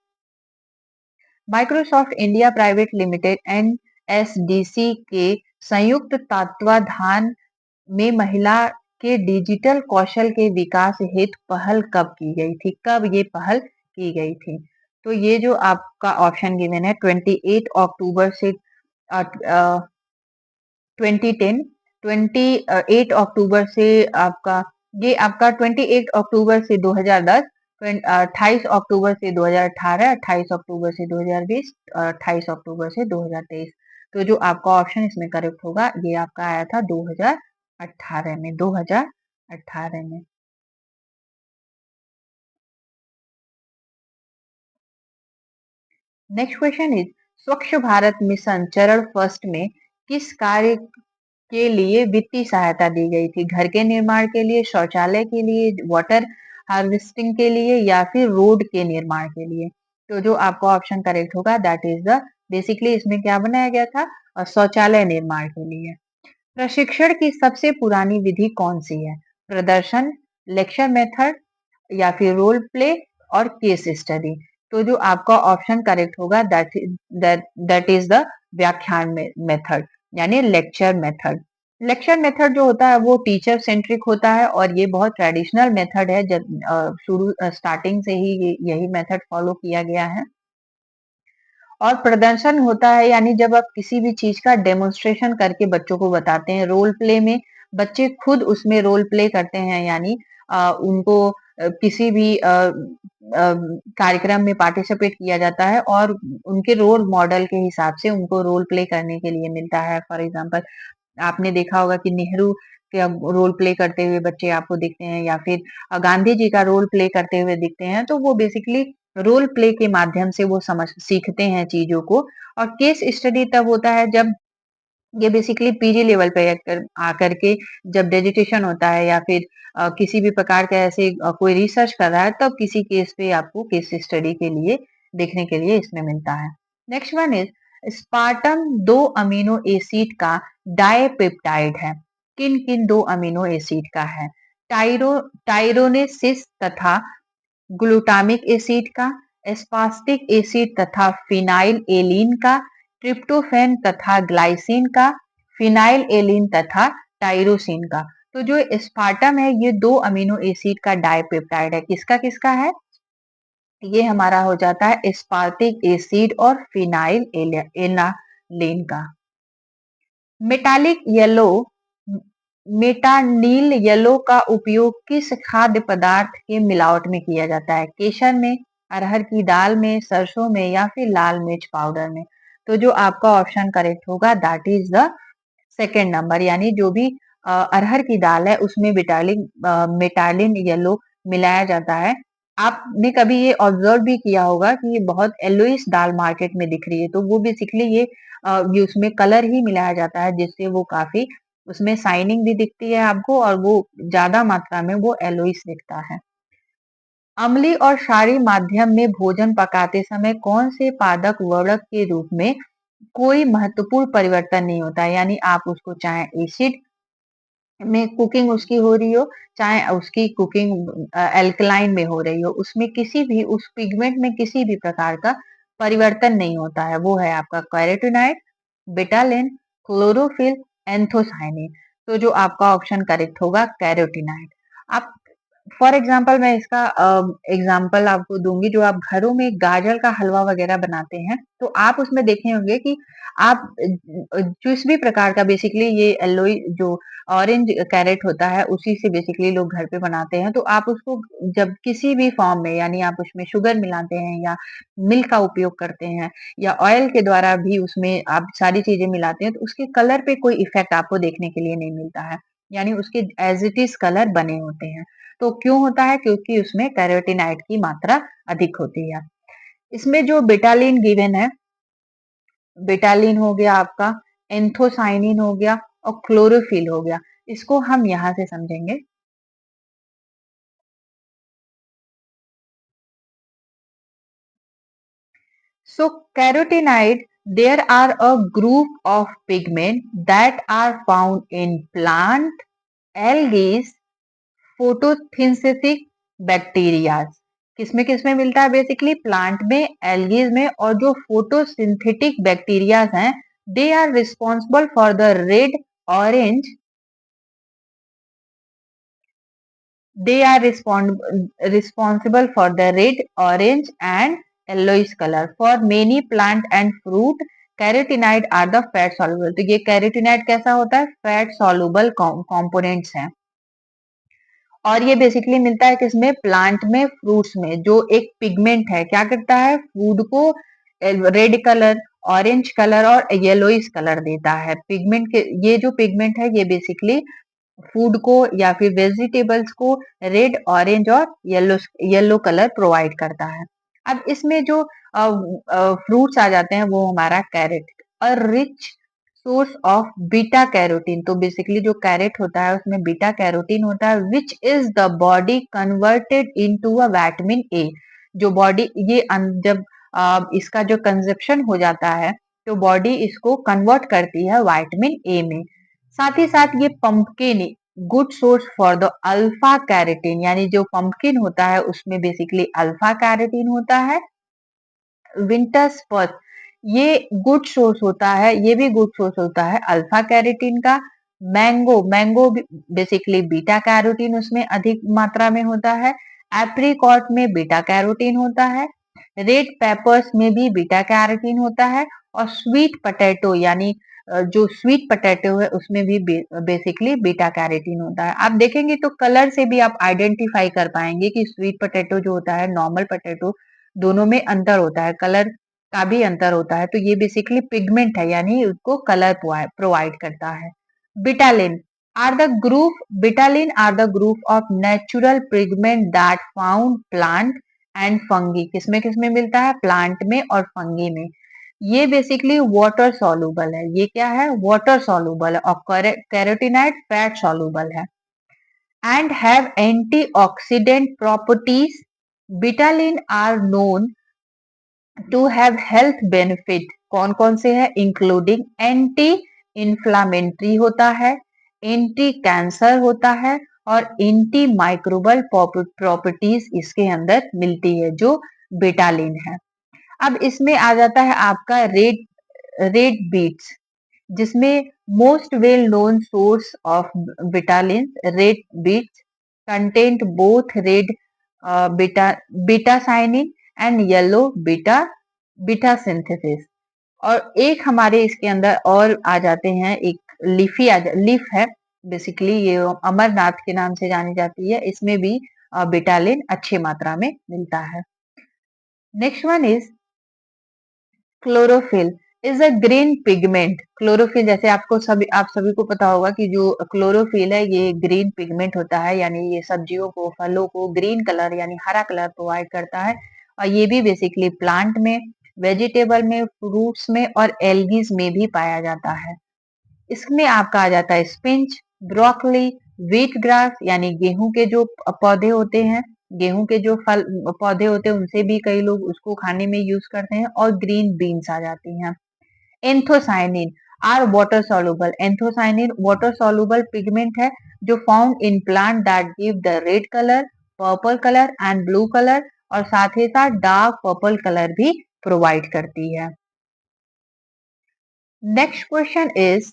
Microsoft India private limited NSDC के संयुक्त तत्वाधान में महिला के डिजिटल कौशल के विकास हेतु पहल कब की गई थी? कब ये पहल की गई थी? तो ये जो आपका ऑप्शन गिवन है 28 अक्टूबर से 2010, 28 अक्टूबर से आपका ये आपका 28 अक्टूबर से 2010, 28 अक्टूबर से 2018, 28 अक्टूबर से 2020, 28 अक्टूबर से 2023। तो जो आपका ऑप्शन इसमें करेक्ट होगा ये आपका आया था 2018 में, 2018 में। नेक्स्ट क्वेश्चन इज स्वच्छ भारत मिशन चरण फर्स्ट में किस कार्य के लिए वित्तीय सहायता दी गई थी? घर के निर्माण के लिए, शौचालय के लिए, वाटर हार्वेस्टिंग के लिए या फिर रोड के निर्माण के लिए? तो जो आपका ऑप्शन करेक्ट होगा दैट इज द बेसिकली इसमें क्या बनाया गया था? शौचालय निर्माण के लिए। प्रशिक्षण की सबसे पुरानी विधि कौन सी है? प्रदर्शन, लेक्चर मेथड या फिर रोल प्ले और केस स्टडी? तो जो आपका ऑप्शन करेक्ट होगा दैट इज द व्याख्यान मेथड यानी लेक्चर मेथड। लेक्चर मेथड जो होता है वो टीचर सेंट्रिक होता है और ये बहुत ट्रेडिशनल मेथड है। जब शुरू स्टार्टिंग से ही यही मेथड फॉलो किया गया है। और प्रदर्शन होता है यानी जब आप किसी भी चीज का डेमोन्स्ट्रेशन करके बच्चों को बताते हैं। रोल प्ले में बच्चे खुद उसमें रोल प्ले करते हैं यानी उनको किसी भी कार्यक्रम में पार्टिसिपेट किया जाता है और उनके रोल मॉडल के हिसाब से उनको रोल प्ले करने के लिए मिलता है। फॉर एग्जांपल आपने देखा होगा कि नेहरू के रोल प्ले करते हुए बच्चे आपको दिखते हैं या फिर गांधी जी का रोल प्ले करते हुए दिखते हैं। तो वो बेसिकली रोल प्ले के माध्यम से वो समझ सीखते हैं चीजों को। और केस स्टडी तब होता है जब ये बेसिकली पीजी लेवल पे आकर के जब डेजिटेशन होता है या फिर किसी भी प्रकार का ऐसे कोई रिसर्च कर रहा है तब किसी केस पे आपको केस स्टडी के लिए देखने के लिए इसमें मिलता है। नेक्स्ट वन इज स्पार्टम दो अमीनो एसिड का डायपेप्टाइड है। किन किन दो अमीनो एसिड का है? टाइरोनेसिस तथा ग्लूटामिक एसिड का, एस्पार्टिक एसिड तथा फिनाइल एलिन का, ट्रिप्टोफैन तथा ग्लाइसिन का, फिनाइल एलिन तथा टाइरोसिन का। तो जो एस्पार्टम है ये दो अमीनो एसिड का डाइपेप्टाइड है। किसका किसका है? ये हमारा हो जाता है एस्पार्टिक एसिड और फिनाइल एनालिन का। मेटालिक येलो मेटानील येलो का उपयोग किस खाद्य पदार्थ के मिलावट में किया जाता है? केसर में, अरहर की दाल में, सरसों में या फिर लाल मिर्च पाउडर में? तो जो आपका ऑप्शन करेक्ट होगा that is the second number यानी जो भी अरहर की दाल है उसमें मेटालिन येलो मिलाया जाता है। आपने कभी ये ऑब्जर्व भी किया होगा कि ये बहुत येलोइश दाल मार्केट में दिख रही है तो वो बेसिकली ये उसमें कलर ही मिलाया जाता है जिससे वो काफी उसमें शाइनिंग भी दिखती है आपको और वो ज्यादा मात्रा में वो येलोइश दिखता है। अम्लीय और क्षारीय माध्यम में भोजन पकाते समय कौन से पादप वर्णक के रूप में कोई महत्वपूर्ण परिवर्तन नहीं होता है? यानी आप उसको चाहे एसिड में कुकिंग उसकी हो रही हो चाहे उसकी कुकिंग एल्कलाइन में हो रही हो उसमें किसी भी उस पिगमेंट में किसी भी प्रकार का परिवर्तन नहीं होता है। वो है आपका कैरोटीनॉइड, बेटालिन, क्लोरोफिल, एंथोसाइनिन। तो जो आपका ऑप्शन करेक्ट होगा कैरोटीनॉइड। आप फॉर एग्जाम्पल मैं इसका एग्जाम्पल आपको दूंगी। जो आप घरों में गाजर का हलवा वगैरह बनाते हैं तो आप उसमें देखे होंगे कि आप जिस भी प्रकार का बेसिकली ये एलोई जो ऑरेंज कैरेट होता है उसी से बेसिकली लोग घर पे बनाते हैं। तो आप उसको जब किसी भी फॉर्म में यानी आप उसमें शुगर मिलाते हैं या मिल्क का उपयोग करते हैं या ऑयल के द्वारा भी उसमें आप सारी चीजें मिलाते हैं तो उसके कलर पे कोई इफेक्ट आपको देखने के लिए नहीं मिलता है यानी उसके एज इट इज कलर बने होते हैं। तो क्यों होता है? क्योंकि उसमें कैरोटीनाइड की मात्रा अधिक होती है। इसमें जो बेटालिन गिवन है, बेटालिन हो गया आपका, एंथोसाइनिन हो गया और क्लोरोफिल हो गया। इसको हम यहां से समझेंगे। So carotenoid, there are a group of pigment that are found in plant, algae, photosynthetic bacteria. किसमें किसमें मिलता है? बेसिकली प्लांट में, एल्गीज में और जो फोटोसिंथेटिक बैक्टीरिया हैं they are responsible for the red orange They are responsible for the red, orange, and yellowish color. For many plant and fruit, carotenoid are the fat soluble. तो ये कैरोटीनाइड कैसा होता है? फैट सॉल्युबल कंपोनेंट्स हैं। और ये बेसिकली मिलता है किसमें? प्लांट में, फ्रूट्स में। जो एक पिगमेंट है, क्या करता है? फूड को रेड कलर, ऑरेंज कलर और येलोइश कलर देता है। पिगमेंट के, ये जो पिगमेंट है ये बेसिकली फूड को या फिर वेजिटेबल्स को रेड, ऑरेंज और येलो येलो कलर प्रोवाइड करता है। अब इसमें जो फ्रूट्स आ जाते हैं वो हमारा कैरेट, और rich source of beta carotene. तो बेसिकली जो कैरेट होता है उसमें बीटा कैरोटीन होता है, which is the body converted into a vitamin A. जो बॉडी ये जब इसका जो कंजप्शन हो जाता है तो बॉडी इसको कन्वर्ट करती है विटामिन ए में। साथ ही साथ ये pumpkin good source for the alpha carotene, यानी जो पंपकिन होता है उसमें बेसिकली अल्फा कैरोटीन होता है। विंटर स्पर्स, ये गुड सोर्स होता है, ये भी गुड सोर्स होता है अल्फा कैरोटीन का। Mango, mango basically beta carotene उसमें अधिक मात्रा में होता है। एप्रिकॉट में बीटा कैरोटीन होता है। रेड पेपर्स में भी बीटा कैरोटीन होता है। और स्वीट पोटैटो, यानी जो स्वीट पोटैटो है उसमें भी बेसिकली बीटा कैरोटीन होता है। आप देखेंगे तो कलर से भी आप आइडेंटिफाई कर पाएंगे कि स्वीट पोटैटो जो होता है, नॉर्मल पोटैटो, दोनों में अंतर होता है, कलर का भी अंतर होता है। तो ये बेसिकली पिगमेंट है, यानी उसको कलर प्रोवाइड करता है। Betalain are the group betalain are the group of natural pigment that found plant and fungi. किसमें किसमें मिलता है? प्लांट में और फंगी में। ये बेसिकली वाटर सॉल्युबल है। ये क्या है? वाटर सॉल्युबल है। और कैरोटीनाइड फैट सॉल्युबल है and have antioxidant properties. Bitalin are known to have health benefit। कौन कौन से है? इंक्लूडिंग एंटी इंफ्लामेटरी होता है, एंटी कैंसर होता है और एंटी माइक्रोबल प्रॉपर्टीज इसके अंदर मिलती है जो बिटालिन है। अब इसमें आ जाता है आपका रेड रेड बीट्स, जिसमें most well known source of betalain red beets content both red beta betacyanin and yellow beta beta synthesis. और एक हमारे इसके अंदर और आ जाते हैं, एक लीफ है, बेसिकली ये अमरनाथ के नाम से जानी जाती है। इसमें भी बिटालिन अच्छी मात्रा में मिलता है। Next one is chlorophyll is a green pigment. Chlorophyll, जैसे आप सभी को पता होगा कि जो क्लोरोफिल है ये ग्रीन पिगमेंट होता है, यानी ये सब्जियों को, फलों को ग्रीन कलर यानी हरा कलर प्रोवाइड करता है। और ये भी बेसिकली प्लांट में, वेजिटेबल में, फ्रूट्स में और एल्गीज में भी पाया जाता है। इसमें आपका आ जाता है स्पिंच, ब्रोकली, व्हीट ग्रास, यानी गेहूं के जो पौधे होते हैं, गेहूं के जो फल पौधे होते हैं उनसे भी कई लोग उसको खाने में यूज करते हैं। और ग्रीन बीन्स आ जाती हैं। Anthocyanin are water soluble. Anthocyanin water soluble pigment है जो found in plant that give the red colour, purple colour and blue colour, और साथ ही साथ डार्क पर्पल कलर भी प्रोवाइड करती है। Next question is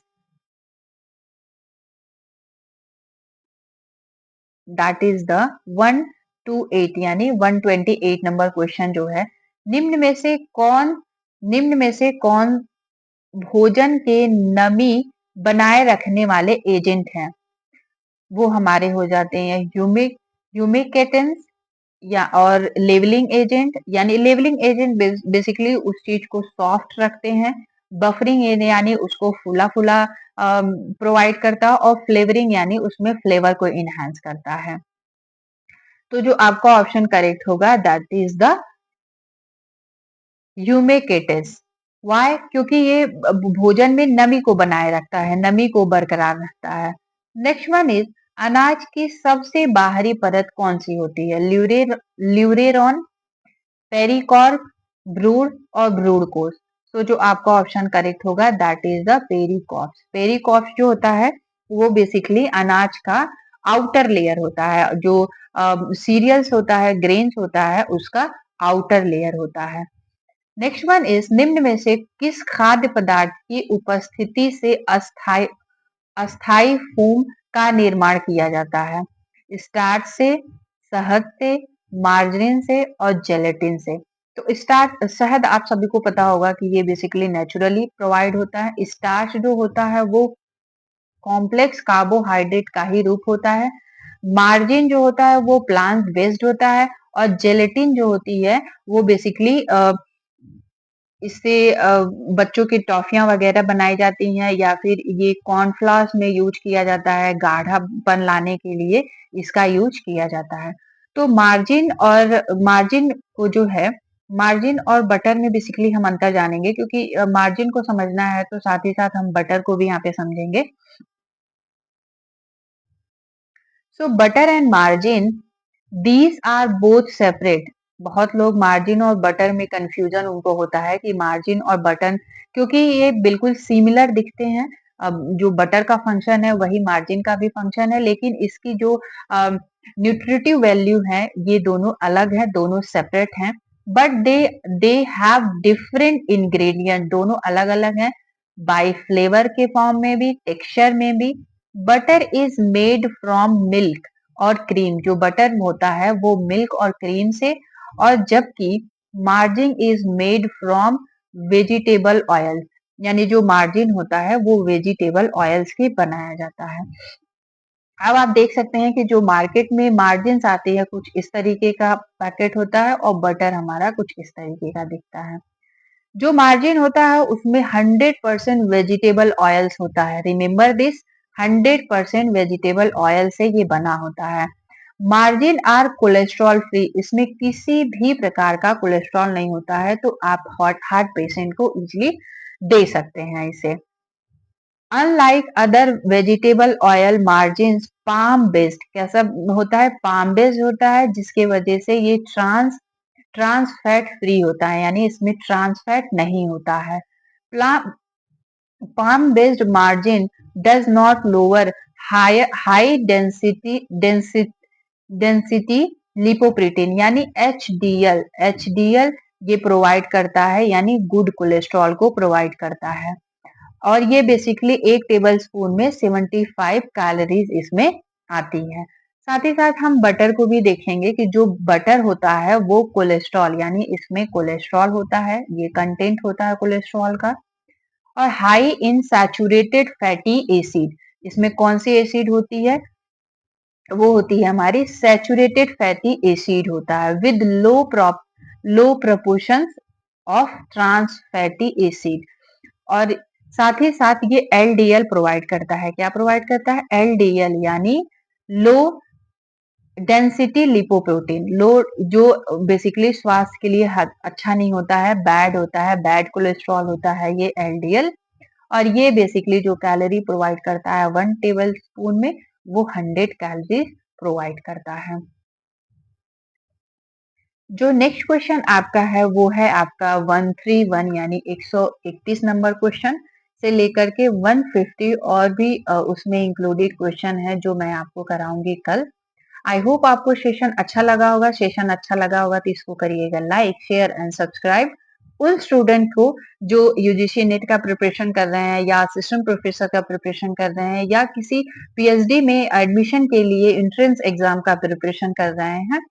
that is the 128, यानी 128 नंबर क्वेश्चन जो है, निम्न में से कौन भोजन के नमी बनाए रखने वाले एजेंट हैं? वो हमारे हो जाते हैं ह्यूमिकेटेंस या और लेवलिंग एजेंट, यानी लेवलिंग एजेंट बेसिकली उस चीज को सॉफ्ट रखते हैं। बफरिंग यानी उसको फूला फूला प्रोवाइड करता है। और फ्लेवरिंग यानी उसमें फ्लेवर को इनहेंस करता है। तो जो आपका ऑप्शन करेक्ट होगा दैट इज द ह्यूमिकेटेस। वाई? क्योंकि ये भोजन में नमी को बनाए रखता है, नमी को बरकरार रखता है। नेक्स्ट वन इज अनाज की सबसे बाहरी परत कौन सी होती है? ल्यूरेरॉन, पेरिकॉर्प, ब्रूड और ब्रूड कोष। तो जो आपका ऑप्शन करेक्ट होगा दैट इज द पेरिकॉर्प्स। पेरिकॉर्प्स जो होता है वो बेसिकली अनाज का आउटर लेयर होता है, जो सीरियल्स होता है, ग्रेन्स होता है, उसका आउटर लेयर होता है। नेक्स्ट वन इज निम्न में से किस खाद्य पदार्थ की उपस्थिति से अस्थाई अस्थाई फोम का निर्माण किया जाता है? स्टार्च से, शहद से, मार्जरीन से और जेलेटिन से। तो स्टार्च शहद आप सभी को पता होगा कि ये बेसिकली नेचुरली प्रोवाइड होता है। स्टार्च जो होता है वो कॉम्प्लेक्स कार्बोहाइड्रेट का ही रूप होता है। मार्जिन जो होता है वो प्लांट बेस्ड होता है और जेलेटिन जो होती है वो बेसिकली इससे बच्चों की टॉफियां वगैरह बनाई जाती हैं या फिर ये कॉर्नफ्लावर्स में यूज किया जाता है, गाढ़ापन लाने के लिए इसका यूज किया जाता है। तो मार्जिन को जो है, मार्जिन और बटर में बेसिकली हम अंतर जानेंगे, क्योंकि मार्जिन को समझना है तो साथ ही साथ हम बटर को भी यहाँ पे समझेंगे। So butter and margin, these are both separate. बहुत लोग मार्जिन और बटर में कंफ्यूजन उनको होता है कि मार्जिन और बटन, क्योंकि ये बिल्कुल सिमिलर दिखते हैं। अब जो बटर का फंक्शन है वही मार्जिन का भी फंक्शन है, लेकिन इसकी जो न्यूट्रिटिव वैल्यू है ये दोनों अलग है, दोनों सेपरेट हैं। But they have different ingredient, दोनों अलग अलग हैं, बाय फ्लेवर के फॉर्म में भी, टेक्सचर में भी। Butter is made from milk और क्रीम, जो बटर होता है वो मिल्क और क्रीम से, और जबकि margin is made from vegetable oil, यानी जो मार्जिन होता है वो वेजिटेबल ऑयल से बनाया जाता है। अब आप देख सकते हैं कि जो मार्केट में मार्जिन आती है कुछ इस तरीके का पैकेट होता है और बटर हमारा कुछ इस तरीके का दिखता है। जो मार्जिन होता है उसमें 100% वेजिटेबल ऑयल्स होता है। रिमेंबर दिस, 100% वेजिटेबल ऑयल से ये बना होता है। मार्जिन आर कोलेस्ट्रॉल फ्री, इसमें किसी भी प्रकार का कोलेस्ट्रॉल नहीं होता है, तो आप हार्ट पेशेंट को इजिली दे सकते हैं इसे। Unlike other vegetable oil, margin palm based, कैसा होता है, पाम बेस्ड होता है, जिसके वजह से ये ट्रांस फैट फ्री होता है, यानी इसमें ट्रांस फैट नहीं होता है। Palm based margin does not lower high density lipoprotein, यानी एचडीएल ये प्रोवाइड करता है, यानी गुड कोलेस्ट्रॉल को प्रोवाइड करता है। और ये बेसिकली 1 टेबल स्पून में 75 कैलोरीज इसमें आती है। साथ ही साथ हम बटर को भी देखेंगे कि जो बटर होता है वो कोलेस्ट्रॉल, यानी इसमें कोलेस्ट्रॉल होता है, ये कंटेंट होता है कोलेस्ट्रॉल का। और high in saturated fatty acid, इसमें कौन सी एसिड होती है, वो होती है हमारी सैचुरेटेड फैटी एसिड होता है, with low proportions of trans fatty acid. और साथ ही साथ ये एलडीएल प्रोवाइड करता है, क्या प्रोवाइड करता है, एलडीएल, यानी लो डेंसिटी लिपोप्रोटीन। लो, जो बेसिकली स्वास्थ्य के लिए अच्छा नहीं होता है, बैड होता है, बैड कोलेस्ट्रॉल होता है ये एलडीएल। और ये बेसिकली जो कैलोरी प्रोवाइड करता है 1 टेबल स्पून में, वो 100 कैलोरीज प्रोवाइड करता है। जो नेक्स्ट क्वेश्चन आपका है वो है आपका 131, यानी 131 नंबर क्वेश्चन से लेकर के 150 और भी उसमें इंक्लूडेड क्वेश्चन है जो मैं आपको कराऊंगी कल। आई होप आपको सेशन अच्छा लगा होगा। सेशन अच्छा लगा होगा तो इसको करिएगा लाइक, शेयर एंड सब्सक्राइब। उन स्टूडेंट को जो यूजीसी नेट का प्रिपरेशन कर रहे हैं या असिस्टेंट प्रोफेसर का प्रिपरेशन कर रहे हैं या किसी पीएचडी में एडमिशन के लिए एंट्रेंस एग्जाम का प्रिपरेशन कर रहे हैं,